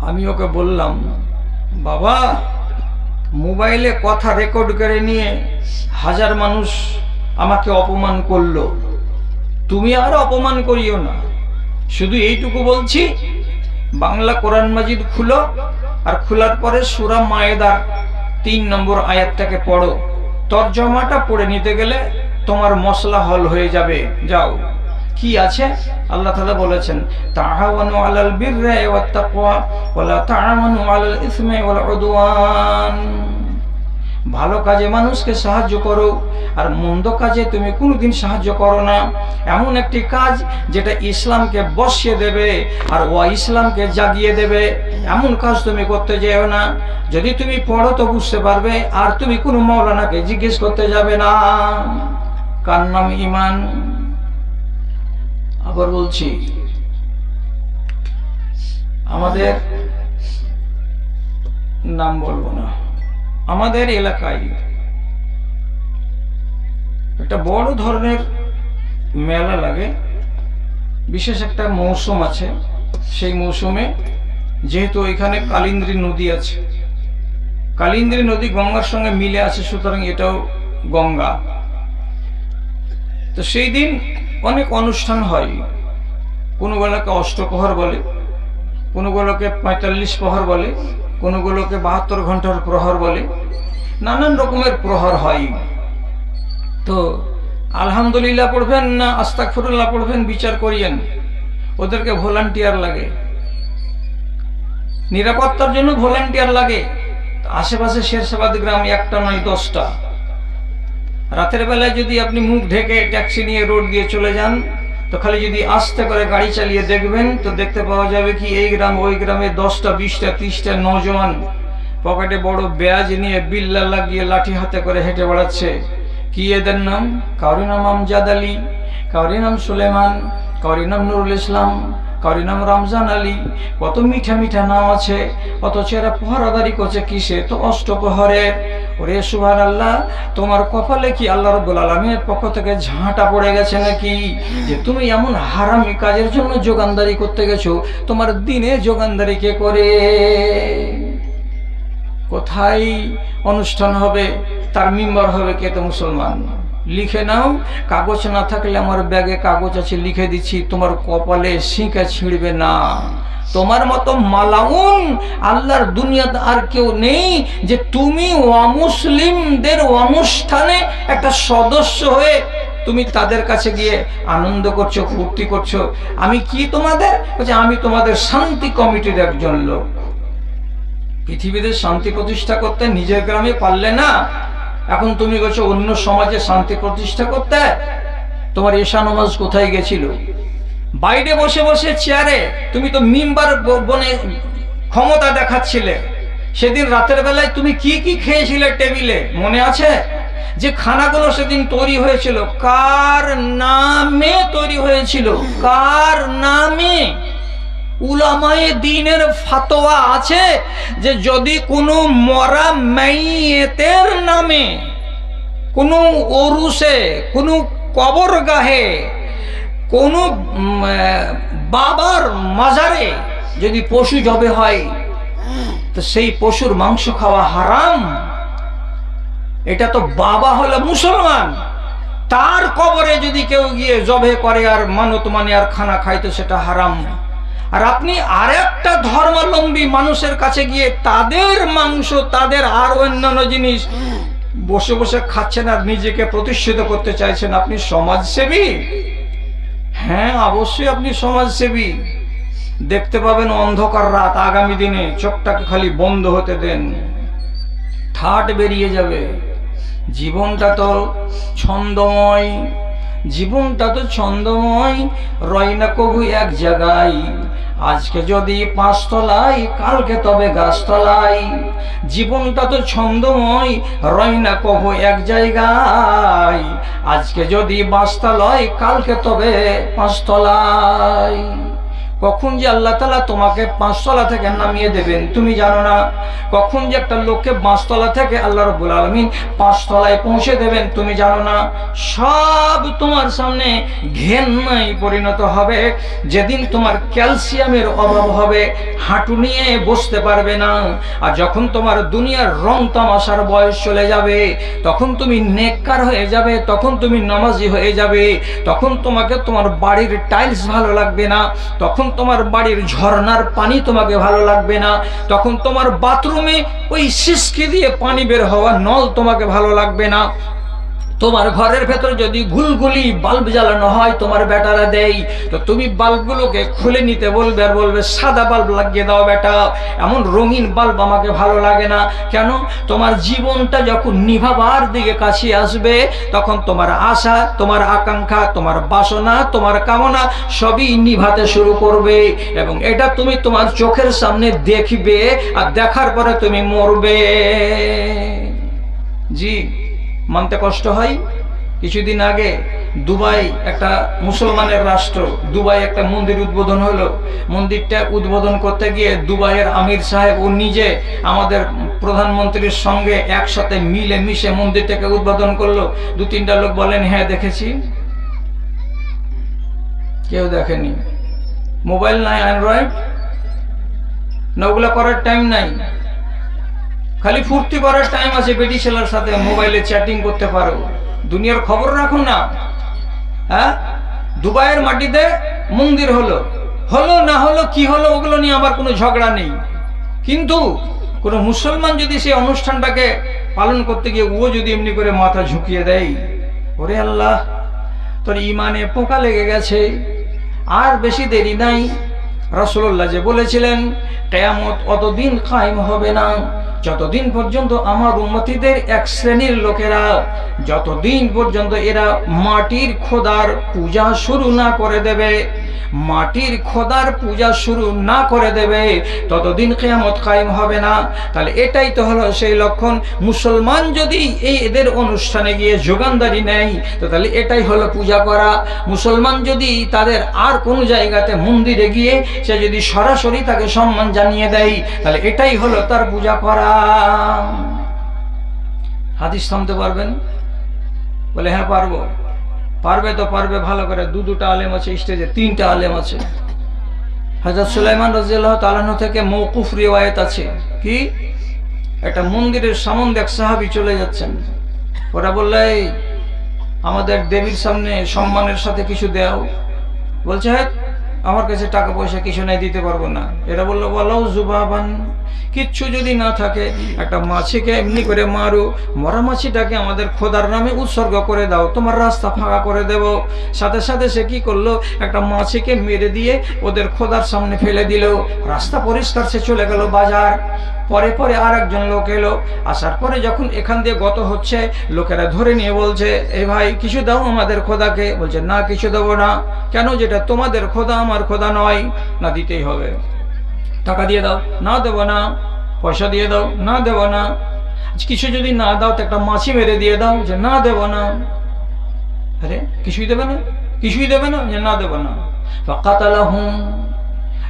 S1: আমি ওকে বললাম, বাবা, মোবাইলে কথা রেকর্ড করে নিয়ে 1000 মানুষ আমাকে অপমান করলো, তুমি আর অপমান করিও না। শুধু এইটুকু বলছি, বাংলা কোরআন মাজিদ খুলো, আর খোলার পরে সূরা মায়েদার 3 নম্বর আয়াতটাকে পড়ো। তরজমাটা পড়ে নিতে গেলে তোমার মসলা হল হয়ে যাবে। যাও, কি আছে? আল্লাহ তাআলা বলেছেন, তাআওয়ানু আলাল বিররি ওয়াত তাকওয়া ওয়ালা তাআওয়ানু আলাল ইসমি ওয়াল উদওয়ান। ভালো কাজে মানুষকে সাহায্য করো, আর মন্দ কাজে তুমি কোনোদিন সাহায্য করো না। এমন একটি কাজ যেটা ইসলামকে বসিয়ে দেবে আর ইসলামকে জাগিয়ে দেবে, এমন কাজ তুমি করতে যেও না। যদি তুমি পড়ো তো বুঝতে পারবে, আর তুমি কোনো মাওলানাকে জিজ্ঞেস করতে যাবে না। কার নাম ইমান। আবার বলছি, আমাদের নাম বলবো না, আমাদের এলাকায় একটা বড় ধরনের মেলা লাগে। বিশেষ একটা মৌসুম আছে, সেই মৌসুমে যেহেতু এখানে কালিন্দী নদী আছে, কালিন্দী নদী গঙ্গার সঙ্গে মিলে আছে, সুতরাং এটাও গঙ্গা। তো সেই দিন অনেক অনুষ্ঠান হয়। কোনোগুলোকে অষ্টপ্রহর বলে, কোনোগুলোকে 45 প্রহর বলে, কোনোগুলোকে 72 ঘন্টার প্রহর বলে, নানান রকমের প্রহর হয়। তো আলহামদুলিল্লাহ পড়বেন না আস্তাগফিরুল্লাহ পড়বেন, বিচার করিয়েন। ওদেরকে ভলান্টিয়ার লাগে, নিরাপত্তার জন্য ভলান্টিয়ার লাগে। আশেপাশে শেরশাবাদ গ্রাম একটা নয় 10টা। রাতের বেলায় যদি আপনি মুখ ঢেকে ট্যাক্সি নিয়ে রোড দিয়ে চলে যান, তো খালি যদি আস্তে করে গাড়ি চালিয়ে দেখবেন, তো দেখতে পাওয়া যাবে কি এই গ্রাম ওই গ্রামে 10টা 20টা 30টা নওজওয়ান পকেটে বড় ব্যাজ নিয়ে বিল্লা লাগিয়ে লাঠি হাতে করে হেঁটে বেড়াচ্ছে। কি এদের নাম? কারোর নাম আমজাদ আলী, কারোর নাম সুলেমান, কারোর নাম নুরুল ইসলাম, কারোর নাম রমজান আলী। কত মিঠা মিঠা নাম আছে, অথচ এরা পহরাদারি করছে কিসে? তো অষ্টপ্রহরের। ওরে সুবহানাল্লাহ, তোমার কপালে কি আল্লাহ রাব্বুল আলামিনের পক্ষ থেকে ঝাঁটা পড়ে গেছে নাকি যে তুমি এমন হারামি কাজের জন্য যোগানদারি করতে গেছো? তোমার দিনে যোগানদারি কে করে? কোথায় অনুষ্ঠান হবে, তার মেম্বার হবে কে? তো মুসলমান। লিখে নাও, কাগজ না থাকলে আমার ব্যাগে কাগজ আছে, লিখে দিচ্ছি, তোমার কপালে শিঁকা ছিঁড়বে না। তোমার মতো মালাউন আল্লাহর দুনিয়াতে আর কেউ নেই যে তুমি অমুসলিমদের অনুষ্ঠানে একটা সদস্য হয়ে তুমি তাদের কাছে গিয়ে আনন্দ করছো, ফুর্তি করছো। আমি কি তোমাদের? বলছে আমি তোমাদের শান্তি কমিটির একজন লোক। পৃথিবীতে শান্তি প্রতিষ্ঠা করতে নিজের গ্রামে পারলে না, এখন তুমি গেছো অন্য সমাজে শান্তি প্রতিষ্ঠা করতে। তোমার এশা নামাজ কোথায় গেছিল? বাইরে বসে বসে চেয়ারে তুমি তো মিম্বার বনে ক্ষমতা দেখাচ্ছিলে। সেদিন রাতের বেলায় তুমি কি কি খেয়েছিলে টেবিলে, মনে আছে? যে খানাগুলো সেদিন তৈরি হয়েছিল, কার নামে তৈরি হয়েছিল? কার নামে? উলামায়ে দ্বীনের ফতোয়া আছে যে যদি কোনো মরা মাইয়েতের নামে, কোনো ওরুসে, কোনো কবরগাহে, কোনো বাবার মাজারে যদি পশু জবে হয়, তো সেই পশুর মাংস খাওয়া হারাম। এটা তো বাবা হলো মুসলমান, তার কবরে যদি কেউ গিয়ে জবে করে আর মানত মানে আর খানা খায়, তো সেটা হারাম। আর আপনি আরেকটা ধর্মাবলম্বী মানুষের কাছে গিয়ে তাদের মাংস, তাদের আর অন্যান্য জিনিস বসে বসে খাচ্ছেন আর নিজেকে প্রতিষ্ঠিত করতে চাইছেন। আপনি সমাজসেবী? হ্যাঁ, অবশ্যই আপনি সমাজসেবী। দেখতে পাবেন অন্ধকার রাত আগামী দিনে, চোখটাকে খালি বন্ধ হতে দেন, ঠাট বেরিয়ে যাবে। জীবনটা তো ছন্দময়, জীবনটা তো ছন্দময়, রয় না কবু এক জায়গায়। আজকে যদি 5 তলায়, কালকে তবে গাছতলায়। জীবনটা তো ছন্দময়, রয় না কবু এক জায়গায়। আজকে যদি 5 তলায়, কালকে তবে 5 তলায়। কখন যে আল্লাহ তাআলা তোমাকে 5 তলা থেকে নামিয়ে দেবেন তুমি জানো না। কখন যে একটা লোককে 5 তলা থেকে আল্লাহ রাব্বুল আলামিন 5 তলায় পৌঁছে দেবেন তুমি জানো না। সব তোমার সামনে ঘেন্নায় পরিণত হবে। যেদিন তোমার ক্যালসিয়ামের অভাব হবে, হাঁটু নিয়ে বসতে পারবে না। আর যখন তোমার দুনিয়ার রং তামাশার বয়স চলে যাবে, তখন তুমি নেককার হয়ে যাবে, তখন তুমি নামাজি হয়ে যাবে, তখন তোমাকে তোমার বাড়ির টাইলস ভালো লাগবে না, তখন তোমার বাড়ির ঝর্ণার পানি তোমাকে ভালো লাগবে না, তখন তোমার বাথরুমে ওই সিসকি দিয়ে পানি বের হওয়া নল তোমাকে ভালো লাগবে না। তোমার ঘরের ভেতর যদি গুলগুলি বাল্ব জ্বালানো হয়, তোমার বেটারা দেয়, তো তুমি বাল্বগুলোকে খুলে নিতে বলবে আর বলবে সাদা বাল্ব লাগিয়ে দাও বেটা, এমন রঙিন বাল্ব আমাকে ভালো লাগে না। কেন? তোমার জীবনটা যখন নিভাবার দিকে কাছে আসবে, তখন তোমার আশা, তোমার আকাঙ্ক্ষা, তোমার বাসনা, তোমার কামনা সবই নিভাতে শুরু করবে। এবং এটা তুমি তোমার চোখের সামনে দেখবে, আর দেখার পরে তুমি মরবে। জি, মানতে কষ্ট হয়। কিছুদিন আগে দুবাই একটা মুসলমানের রাষ্ট্র, দুবাই একটা মন্দির উদ্বোধন হলো। মন্দিরটা উদ্বোধন করতে গিয়ে দুবাইয়ের আমির সাহেব ও নিজে আমাদের প্রধানমন্ত্রীর সঙ্গে একসাথে মিলে মিশে মন্দিরটাকে উদ্বোধন করলো। 2-3টা লোক বলেন হ্যাঁ দেখেছি। কেউ দেখেনি। মোবাইল নাই, অ্যান্ড্রয়েড না, ওগুলো করার টাইম নাই। খালি ফুর্তি করার টাইম আছে, বেটি ছেলের সাথে মোবাইলে চ্যাটিং করতে পারো, দুনিয়ার খবর রাখো না। হ্যাঁ, দুবাইয়ের মাটিতে মন্দির হলো, হলো না হলো কি হলো ওগুলো নিয়ে আমার কোনো ঝগড়া নেই, কিন্তু কোনো মুসলমান যদি সেই অনুষ্ঠানটাকে পালন করতে গিয়ে ও যদি এমনি করে মাথা ঝুঁকিয়ে দেয়, ওরে আল্লাহ তোর ইমানে পোকা লেগে গেছে। আর বেশি দেরি নাই, রাসূলুল্লাহ যে বলেছিলেন কিয়ামত অতদিন কায়েম হবে না যতদিন পর্যন্ত আমার উম্মতীদের এক শ্রেণীর লোকেরা, যতদিন পর্যন্ত এরা মাটির খোদার পূজা শুরু না করে দেবে, মাটির খোদার পূজা শুরু না করে দেবে, ততদিন কিয়ামত কায়েম হবে না। তাহলে এটাই তো হলো সেই লক্ষণ। মুসলমান যদি এই এদের অনুষ্ঠানে গিয়ে যোগানদারি নেয়, তো তাহলে এটাই হলো পূজা করা। মুসলমান যদি তাদের আর কোনো জায়গাতে মন্দিরে গিয়ে সে যদি সরাসরি তাকে সম্মান জানিয়ে দেয়, তাহলে এটাই হলো তার পূজা করা। হাদিস থামতে পারবেন? বলে হ্যাঁ পারবো। পারবে তো পারবে ভালো করে। দুটা আলেম আছে স্টেজে, 3টা আলেম আছে। হযরত সুলাইমান রাদিয়াল্লাহু তাআলা আনহু থেকে মওকুফ রিওয়ায়াত আছে কি, একটা মন্দিরের সামনে এক সাহাবী চলে যাচ্ছেন। ওরা বললে আমাদের দেবীর সামনে সম্মানের সাথে কিছু দাও। বলছে হ্যাঁ আমার কাছে টাকা পয়সা কিছু নাই, দিতে পারবো না। এরা বললো ওয়ালাউ যুবাবান, কিচ্ছু যদি না থাকে একটা মাছিকে এমনি করে মারো, মরা মাছিটাকে আমাদের খোদার নামে উৎসর্গ করে দাও, তোমার রাস্তা ফাঁকা করে দেব। সাথে সাথে সে কি করলো, একটা মাছিকে মেরে দিয়ে ওদের খোদার সামনে ফেলে দিল, রাস্তা পরিষ্কার। সে চলে গেল বাজার। পরে পরে আর একজন লোক এলো, আসার পরে যখন এখান দিয়ে গত হচ্ছে, লোকেরা ধরে নিয়ে বলছে এ ভাই কিছু দাও আমাদের খোদাকে। বলছে না কিছু দেবো না। কেন? যেটা তোমাদের খোদা আমার খোদা নয়। না দিতেই হবে। টাকা দিয়ে দাও। না দেবো না। পয়সা দিয়ে দাও। না দেবো না। কিছু যদি না দাও তো একটা মাছি মেরে দিয়ে দাও। যে না দেবো না। আরে কিছুই দেবে না? কিছুই দেবে না? যে না দেবো না। ফাকাতালাহুম,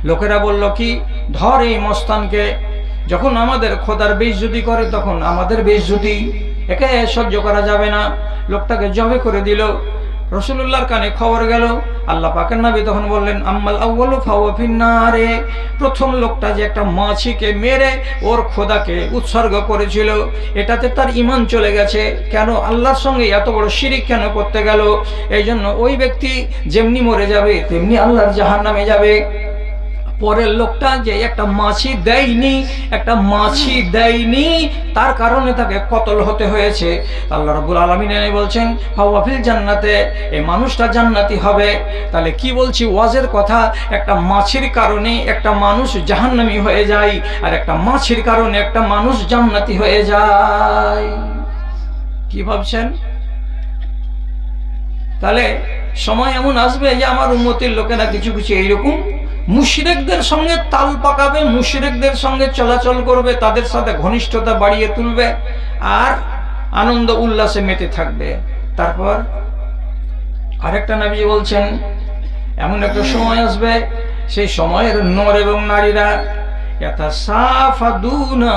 S1: লোকেরা বলল কি, ধর এই মস্তানকে, যখন আমাদের খোদার বেইজ্জতি করে তখন আমাদের বেইজ্জতি, একে সহ্য করা যাবে না। লোকটাকে জবে করে দিল। রাসূলুল্লাহর কানে খবর গেল। আল্লাহ পাকের নবী তখন বললেন আম্মাল আউয়ালু ফাওয়া ফিন্নারে, প্রথম লোকটা যে একটা মাছিকে মেরে ওর খোদাকে উৎসর্গ করেছিল, এটাতে তার ঈমান চলে গেছে। কেন? আল্লাহর সঙ্গে এত বড় শিরিক কেন করতে গেল? এই জন্য ওই ব্যক্তি যেমনি মরে যাবে তেমনি আল্লাহর জাহান্নামে যাবে। পরের লোকটা যে একটা মাছি দেয়নি, তার কারণে তাকে কতল হতে হয়েছে। আল্লাহ রাব্বুল আলামিন বলছেন ফাওয়া ফিল জান্নাতে, এই মানুষটা জান্নাতি হবে। তাহলে কি বলছি ওয়াজের কথা, একটা মাছির কারণে একটা মানুষ জাহান্নামী হয়ে যায়, আর একটা মাছির কারণে একটা মানুষ জান্নাতি হয়ে যায়। কি ভাবছেন? তাহলে সময় এমন আসবে যে আমার উম্মতের লোকেরা কিছু কিছু এইরকম মুশরিকদের সঙ্গে তাল পাকাবে, মুশরিকদের সঙ্গে চলাচল করবে, তাদের সাথে ঘনিষ্ঠতা বাড়িয়ে তুলবে, আর আনন্দ উল্লাসে মেতে থাকবে। তারপর আরেকটা নবী বলছেন এমন একটা সময় আসবে, সেই সময়ের নর এবং নারীরা ইয়াতাসাফাদুনা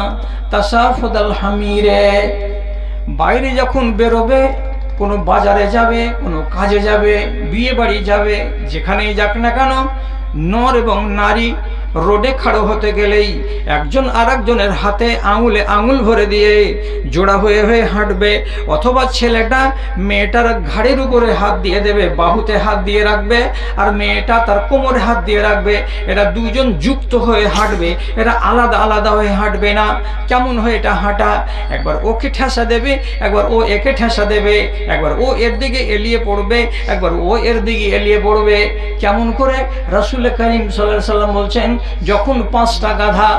S1: তাসাফুদাল হামিরে, বাইরে যখন বেরোবে, কোনো বাজারে যাবে, কোনো কাজে যাবে, বিয়ে বাড়ি যাবে, যেখানেই যাক না কেন, নর এবং নারী রোডে খাড়ো হতে গেলেই একজন আরেকজনের হাতে আঙুলে আঙুল ভরে দিয়ে জোড়া হয়ে হয়ে হাঁটবে, অথবা ছেলেটা মেয়েটার ঘাড়ের উপরে হাত দিয়ে দেবে, বাহুতে হাত দিয়ে রাখবে, আর মেয়েটা তার কোমরে হাত দিয়ে রাখবে। এরা দুজন যুক্ত হয়ে হাঁটবে, এরা আলাদা আলাদা হয়ে হাঁটবে না। কেমন হয়ে এটা হাঁটা? একবার ওকে ঠেসা দেবে, একবার ও একে ঠেসা দেবে, একবার ও এর দিকে এলিয়ে পড়বে, একবার ও এর দিকে এলিয়ে পড়বে। কেমন করে? রাসূল করিম সাল্লাল্লাহু আলাইহি ওয়াসাল্লাম বলছেন যখন 5টা গাধা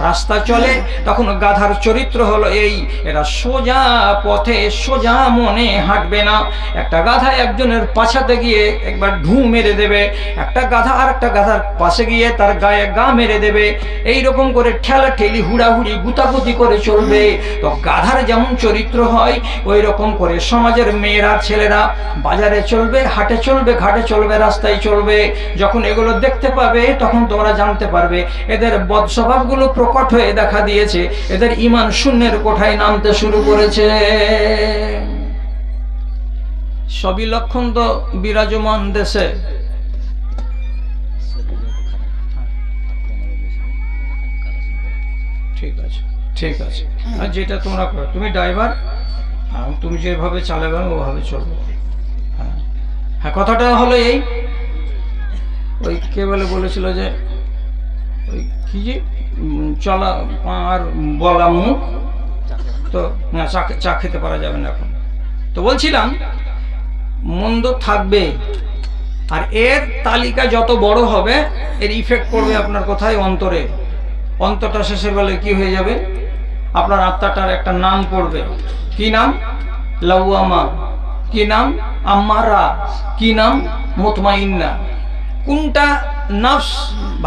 S1: রাস্তা চলে তখন গাধার চরিত্র হলো এই, এরা সোজা পথে সোজা মনে হাঁটবে না। একটা গাধা একজনের পাছাতে গিয়ে একবার ঢু মেরে দেবে, একটা গাধা আর একটা গাধার পাশে গিয়ে তার গায়ে গা মেরে দেবে, এই রকম করে ঠেলা ঠেলি হুড়াহুড়ি গুতাগুতি করে চলবে। তো গাধার যেমন চরিত্র হয় ওই রকম করে সমাজের মেয়েরা ছেলেরা বাজারে চলবে, হাটে চলবে, ঘাটে চলবে, রাস্তায় চলবে। যখন এগুলো দেখতে পাবে তখন তোমরা জানতে পারবে এদের বদ স্বভাবগুলো প্রকট হয়ে দেখা দিয়েছে, এদের ঈমান শূন্যের কোঠায় নামতে শুরু করেছে। সবই লক্ষণ তো বিরাজমান দেশে। ঠিক আছে, ঠিক আছে, আর যেটা তোমরা করো, তুমি ড্রাইভার, তুমি যেভাবে চালাবে ওভাবে চলবে। হ্যাঁ, কথাটা হলো এই, ওই কে বলেছিল যে ওই কি যে চলা আর বলা মুখ, তো না চা খেতে পারা যাবে না এখন। তো বলছিলাম মন্দ থাকবে, আর এর তালিকা যত বড় হবে এর ইফেক্ট পড়বে আপনার কোথায়? অন্তরে। অন্তরটা শেষের বেলায় কি হয়ে যাবে? আপনার আত্মাটার একটা নাম পড়বে। কি নাম? লাওয়ামা। কি নাম? আম্মারা। কি নাম? মুতমাইন্না। কোনটা নফস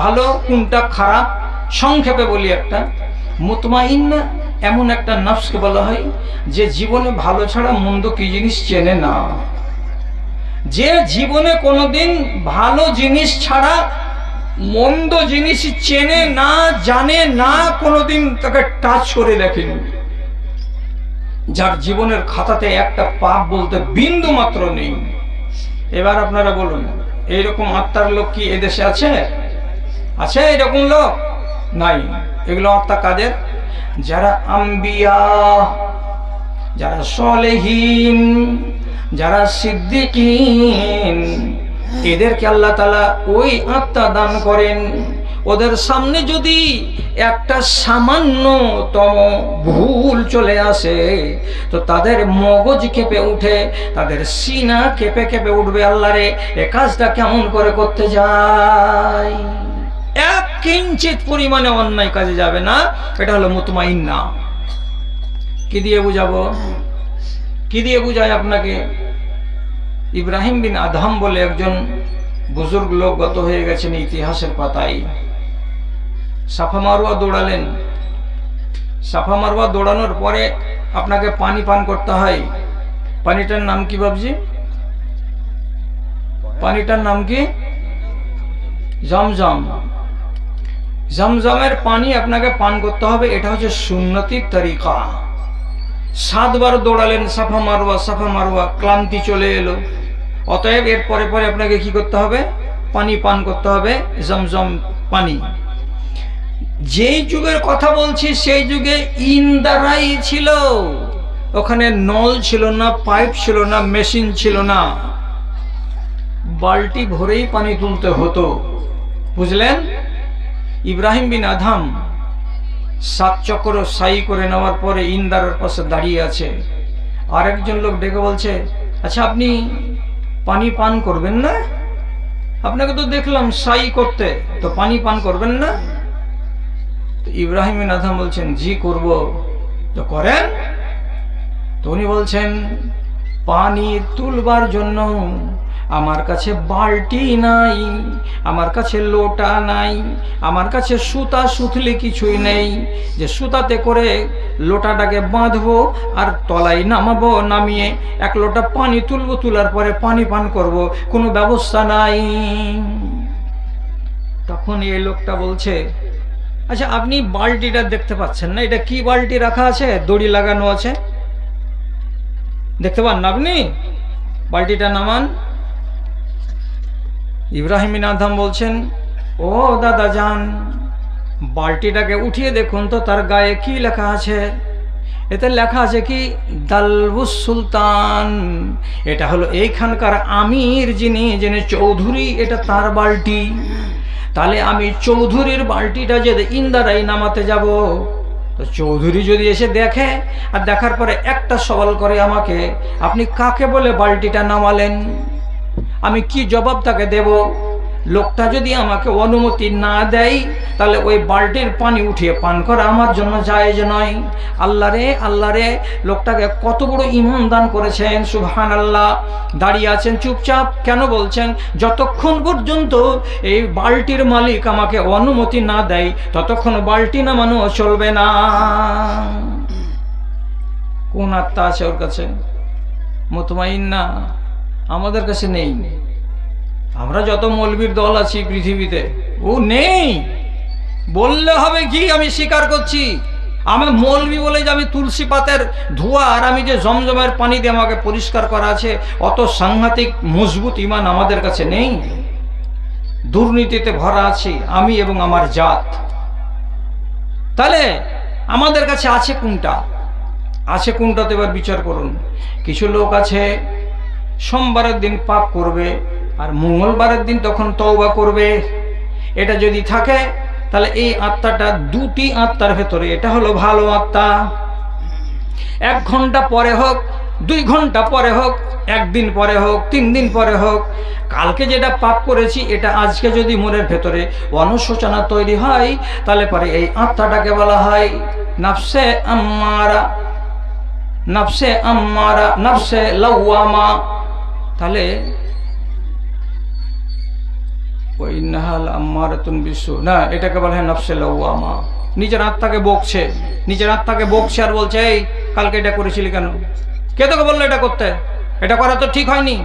S1: ভালো, কোনটা খারাপ? সংক্ষেপে বলি, একটা মুতমাইন্না এমন একটা নফসকে বলা হয় যে জীবনে ভালো ছাড়া মন্দ কি জিনিস চেনে না, যে জীবনে কোনোদিন ভালো জিনিস ছাড়া মন্দ জিনিস চেনে না, জানে না, কোনোদিন তাকে টাচ করে দেখেনি, যার জীবনের খাতাতে একটা পাপ বলতে বিন্দু মাত্র নেই। এবার আপনারা বলুন, এইরকম আত্মার লোক কি এদেশে আছে? আছে এরকম লোক? নাই। এগুলো আত্মা কাদের? যারা আম্বিয়া, যারা সলেহীন, যারা সিদ্দিকিন, এদেরকে আল্লাহ তাআলা ওই আত্মা দান করেন। ওদের সামনে যদি একটা সামান্যতম ভুল চলে আসে তো তাদের মগজ কেঁপে উঠে, তাদের সিনা কেঁপে কেঁপে উঠবে, আল্লাহ রে এ কাজটা কেমন করে করতে যায়। এক কিঞ্চিত পরিমাণে অন্যায় কাজে যাবে না। এটা হলো মুতমাইন্না। কি দিয়ে বুঝাবো? কি দিয়ে বুঝায় আপনাকে? ইব্রাহিম বিন আদহাম বলে একজন বুজুর্গ লোক গত হয়ে গেছেন ইতিহাসের পাতায়। সাফা মারওয়া দৌড়ালেন। সাফা মারওয়া দৌড়ানোর পরে আপনাকে পানি পান করতে হয়। পানিটার নাম কি বাবজি? পানিটার নাম কি? জমজম। জমজমের পানি আপনাকে পান করতে হবে, এটা হচ্ছে সুন্নতি তরিকা। 7 বার দৌড়ালেন সাফা মারওয়া, সাফা মারওয়া, ক্লান্তি চলে এলো। অতএব এর পরে পরে আপনাকে কি করতে হবে? পানি পান করতে হবে, জমজম পানি। যেই যুগের কথা বলছি সেই যুগে ইন্দারাই ছিল, ওখানে নল ছিল না, পাইপ ছিল না, মেশিন ছিল না, বালতি ভরেই পানি তুলতে হতো। বুঝলেন? ইব্রাহিম বিন আদহাম 7 চক্র সাই করে নেওয়ার পরে ইন্দারের পাশে দাঁড়িয়ে আছে। আরেকজন লোক ডেকে বলছে, আচ্ছা আপনি পানি পান করবেন না? আপনাকে তো দেখলাম সাই করতে, তো পানি পান করবেন না? তো ইব্রাহিম বিন আদহাম বলছেন, জি করব। তো করেন। তো উনি বলছেন, পানি তুলবার জন্য আমার কাছে বালতি নাই, আমার কাছে লোটা নাই, আমার কাছে সুতা সুতলি কিছুই নেই যে সুতাতে করে লোটাটাকে বাঁধবো আর তলায় নামাবো, নামিয়ে 1 লোটা পানি তুলবো, তোলার পরে পানি পান করব, কোনো ব্যবস্থা নাই। তখন এই লোকটা বলছে, আচ্ছা আপনি বালতিটা দেখতে পাচ্ছেন না? এটা কি বালতি রাখা আছে? দড়ি লাগানো আছে, দেখতে পান না আপনি? বালতিটা নামান। ইব্রাহিম বিন আদহাম বলছেন, ও দাদা যান, বালতিটাকে উঠিয়ে দেখুন তো তার গায়ে কি লেখা আছে। এতে লেখা আছে কি? দালবুস সুলতান। এটা হলো এইখানকার আমির, যিনি চৌধুরী, এটা তার বালতি। তাহলে আমি চৌধুরীর বালতিটা যে ইন্দারাই নামাতে যাব, তো চৌধুরী যদি এসে দেখে আর দেখার পরে একটা সওয়াল করে আমাকে, আপনি কাকে বলে বালতিটা নামালেন? আমি কি জবাব তাকে দেব? লোকটা যদি আমাকে অনুমতি না দেয় তাহলে ওই বালতির পানি উঠিয়ে পান করা আমার জন্য জায়েজ নয়। আল্লাহ রে, লোকটাকে কত বড় ঈমান দান করেছেন, সুবহানাল্লাহ। দাঁড়িয়ে আছেন চুপচাপ, কেন বলছেন? যতক্ষণ পর্যন্ত এই বালতির মালিক আমাকে অনুমতি না দেয় ততক্ষণ বালতি নামানো চলবে না। কোন আত্মা আছে ওর কাছে? মুতমাইন্না। আমাদের কাছে নেই। আমরা যত মৌলবীর দল আছি পৃথিবীতে, ও নেই। বললে হবে কি আমি স্বীকার করছি, আমি মৌলবী বলে যে আমি তুলসী পাতের ধোয়া আর আমি যে জমজমের পানি দিয়ে আমাকে পরিষ্কার করা আছে, অত সাংঘাতিক মজবুত ঈমান আমাদের কাছে নেই। দুর্নীতিতে ভরা আছি আমি এবং আমার জাত। তাহলে আমাদের কাছে আছে কোনটা? আছে কোনটাতে এবার বিচার করুন। কিছু লোক আছে সোমবারের দিন পাপ করবে আর মঙ্গলবারের দিন তখন তওবা করবে। এটা যদি থাকে তাহলে এই আত্মাটা দুটি আত্মার ভেতরে, এটা হলো ভালো আত্মা। 1 ঘন্টা পরে হোক, 2 ঘন্টা পরে হোক, 1 দিন পরে হোক, 3 দিন পরে হোক, কালকে যেটা পাপ করেছি এটা আজকে যদি মনের ভেতরে অনুশোচনা তৈরি হয় তাহলে পরে এই আত্মাটাকে বলা হয় নাফসে আম্মারা, নাফসে আম্মারা, নাফসে লাওয়ামা। তাহলে ওই নাহাল আম্মারাতুন বিসু না, এটাকে বলা হয় নাফসে লাওয়ামা। নিজের আত্মাকে বকছে, নিজের আত্মাকে বকছে আর বলছে এই কালকে এটা করেছিলি কেন? কে তোকে বললো এটা করতে? এটা করা তো ঠিক হয়নি।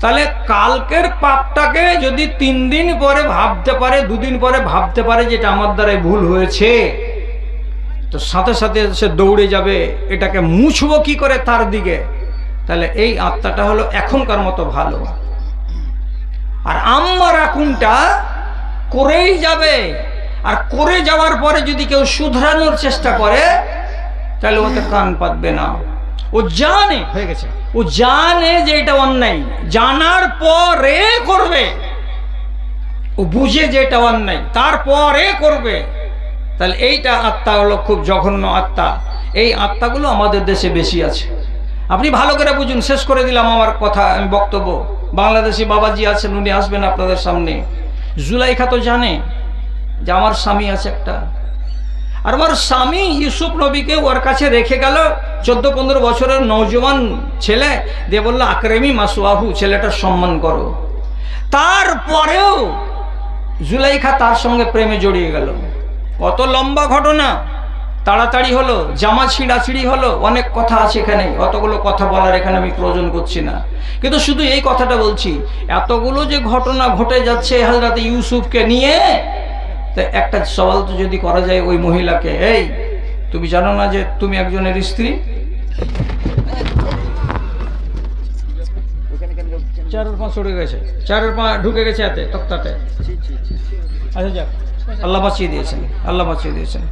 S1: তাহলে কালকের পাপটাকে যদি 3 দিন পরে ভাবতে পারে, 2 দিন পরে ভাবতে পারে যেটা আমার দ্বারাই ভুল হয়েছে, তো সাথে সাথে সে দৌড়ে যাবে এটাকে মুছবো কি করে তার দিকে। তাহলে এই আত্মাটা হলো এখনকার মতো ভালো। আর আম্মারা কোনটা? করেই যাবে। আর করে যাওয়ার পরে যদি কেউ শুধরানোর চেষ্টা করে তাহলে ওতে কান পাতবে না। ও জানে হয়ে গেছে, ও জানে যে এটা অন্যায়, জানার পরে করবে। ও বুঝে যে এটা অন্যায়, তারপরে করবে। তাহলে এইটা আত্মা হলো খুব জঘন্য আত্মা। এই আত্মাগুলো আমাদের দেশে বেশি আছে। আপনি ভালো করে বুঝুন। শেষ করে দিলাম আমার কথা, আমি বক্তব্য। বাংলাদেশি বাবাজি আছেন, উনি আসবেন আপনাদের সামনে। জুলাইখা তো জানে যে আমার স্বামী আছে একটা, আর আমার স্বামী ইউসুফ নবীকে ওর কাছে রেখে গেল। 14-15 বছরের নওজোয়ান ছেলে দিয়ে বললো আকরেমি মাসুয়াহু, ছেলেটার সম্মান করো। তারপরেও জুলাইখা তার সঙ্গে প্রেমে জড়িয়ে গেল। কত লম্বা ঘটনা, তাড়াতাড়ি হলো, জামা ছিঁড়াছিঁড়ি হলো, অনেক কথা আছে এখানে, অতগুলো কথা বলার এখানে আমি প্রয়োজন করছি না। কিন্তু শুধু এই কথাটা বলছি, এতগুলো যে ঘটনা ঘটে যাচ্ছে হযরত ইউসুফকে নিয়ে, তো একটা সওয়াল তো যদি করা যায় ওই মহিলাকে, এই তুমি জানো না যে তুমি একজনের স্ত্রী? 4-5 উড়ে গেছে, 4-5 ঢুকে গেছে এতে তক্তাতে। আচ্ছা যাক, আল্লাহ বাঁচিয়ে দিয়েছেন, আল্লাহ বাঁচিয়ে দিয়েছেন।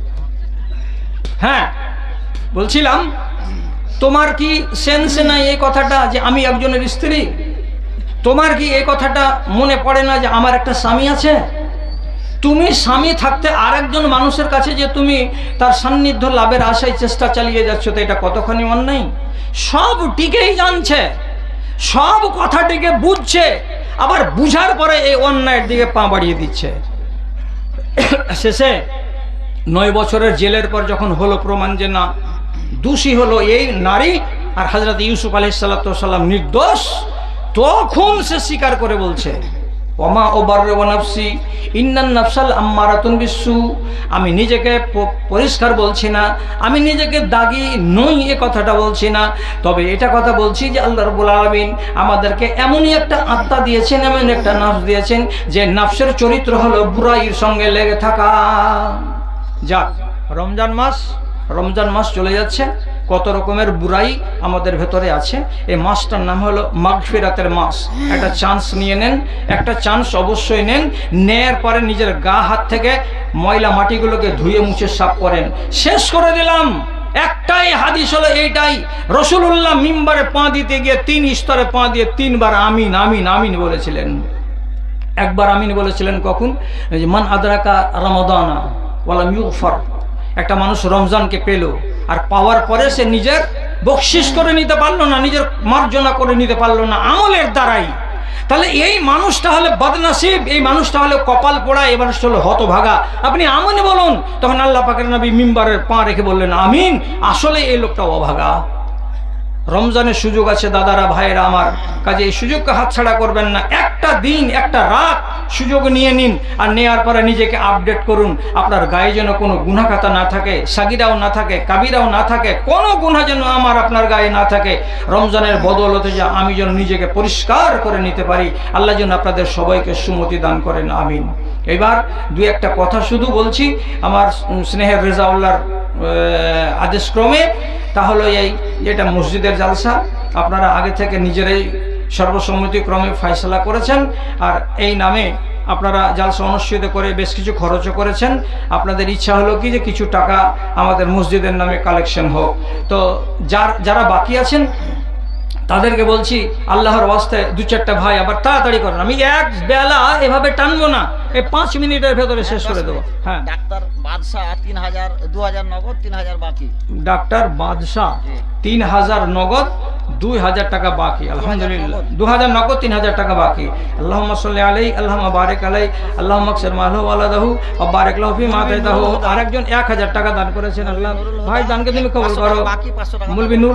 S1: হ্যাঁ, বলছিলাম তোমার কি সেন্স নাই এই কথাটা যে আমি একজনের স্ত্রী? তোমার কি এই কথাটা মনে পড়ে না যে আমার একটা স্বামী আছে? তুমি স্বামী থাকতে আরেকজন মানুষের কাছে যে তুমি তার সান্নিধ্য লাভের আশায় চেষ্টা চালিয়ে যাচ্ছ, তো এটা কতখানি অন্যায়? সব টিকেই জানছে, সব কথাটিকে বুঝছে, আবার বুঝার পরে এই অন্যায়ের দিকে পা বাড়িয়ে দিচ্ছে। শেষে 9 বছরের জেলের পর যখন হলো প্রমাণ যে না, দোষী হলো এই নারী আর হযরত ইউসুফ আলাইহিস সালাতু ওয়াস সালাম নির্দোষ, তখন সে স্বীকার করে বলছে ওমা ওবাররু নাফসি ইন্নান নাফসাল আম্মারাতুন বিসু। আমি নিজেকে পরিষ্কার বলছি না, আমি নিজেকে দাগী নই এ কথাটা বলছি না, তবে এটা কথা বলছি যে আল্লাহ রাব্বুল আলামিন আমাদেরকে এমনই একটা আত্মা দিয়েছেন, এমন একটা নাফস দিয়েছেন যে নাফসের চরিত্র হলো বুরাইয়ের সঙ্গে লেগে থাকা। যাক, রমজান মাস চলে যাচ্ছে, কত রকমের বুরাই আমাদের ভেতরে আছে। এই মাসটার নাম হলো মাগফিরাতের মাস। একটা চান্স নিয়ে নেন, একটা চান্স অবশ্যই নেন। নেয়ার পরে নিজের গা হাত থেকে ময়লা মাটিগুলোকে ধুয়ে মুছে সাফ করেন। শেষ করে দিলাম, একটাই হাদিস হলো এইটাই, রাসূলুল্লাহ মিম্বারে পা দিতে গিয়ে 3 স্তরে পা দিয়ে 3 বার আমিন আমিন আমিন বলেছিলেন। একবার আমিন বলেছিলেন কখন? মান আদরাকা রমাদানা ওয়ালাম ইউগফার। একটা মানুষ রমজানকে পেল, আর পাওয়ার পরে সে নিজের বকশিস করে নিতে পারলো না, নিজের মার্জনা করে নিতে পারলো না আমলের দ্বারাই, তাহলে এই মানুষটা হলে বদনসিব, এই মানুষটা হলে কপাল পোড়া, এই মানুষটা হলো হতভাগা। আপনি আমিন বলুন। তখন আল্লাহ পাকের নবী মিম্বারের পা রেখে বললেন আমিন। আসলে এই লোকটা অভাগা। রমজানের সুযোগ আছে দাদারা, ভাইয়েরা আমার, কাজে এই সুযোগকে হাতছাড়া করবেন না। একটা দিন, একটা রাত সুযোগ নিয়ে নিন, আর নেওয়ার পরে নিজেকে আপডেট করুন। আপনার গায়ে যেন কোনো গুনাহ খাতা না থাকে, সাগিরাও না থাকে, কাবিরাও না থাকে, কোনো গুনাহ যেন আপনার গায়ে না থাকে। রমজানের বদৌলতে যে আমি যেন নিজেকে পরিষ্কার করে নিতে পারি। আল্লাহ যেন আপনাদের সবাইকে সুমতি দান করেন, আমিন। এবার দুই একটা কথা শুধু বলছি আমার স্নেহের রেজাউল্লাহর আদেশক্রমে। তাহলে এই যেটা মসজিদের জালসা, আপনারা আগে থেকে নিজেরাই সর্বসম্মতিক্রমে ফয়সালা করেছেন, আর এই নামে আপনারা জালসা অনুষ্ঠিত করে বেশ কিছু খরচও করেছেন। আপনাদের ইচ্ছা হলো কি যে কিছু টাকা আমাদের মসজিদের নামে কালেকশন হোক। তো যারা বাকি আছেন তাদেরকে বলছি আল্লাহর ওয়াস্তে দু চারটা ভাই আবার তাড়াতাড়ি করেন। আমি এক বেলা এভাবে টানবো না, এই 5 মিনিটের ভেতরে শেষ করে দেবো। হ্যাঁ,
S2: ডাক্তার বাদশাহ 3000, 2000 নগদ, 3000 বাকি।
S1: ডাক্তার বাদশাহ 3000 নগদ, 2000 টাকা বাকি। আলহামদুলিল্লাহ, 2000 নগদ, 3000 টাকা বাকি। আল্লাহুম্মা সাল্লি আলাইহি, আল্লাহুম্মা বারিক আলাইহি, আল্লাহুম্মা আকসির মালহু ওয়া ওয়ালাদাহু ওয়া বারিক লাহু ফিমা আতাইতাহু। আরেকজন 1000 টাকা দান করেছেন। আল্লাহ ভাই দানকে তুমি কবুল করো।
S2: বাকি 500 টাকা
S1: মুলবি নূর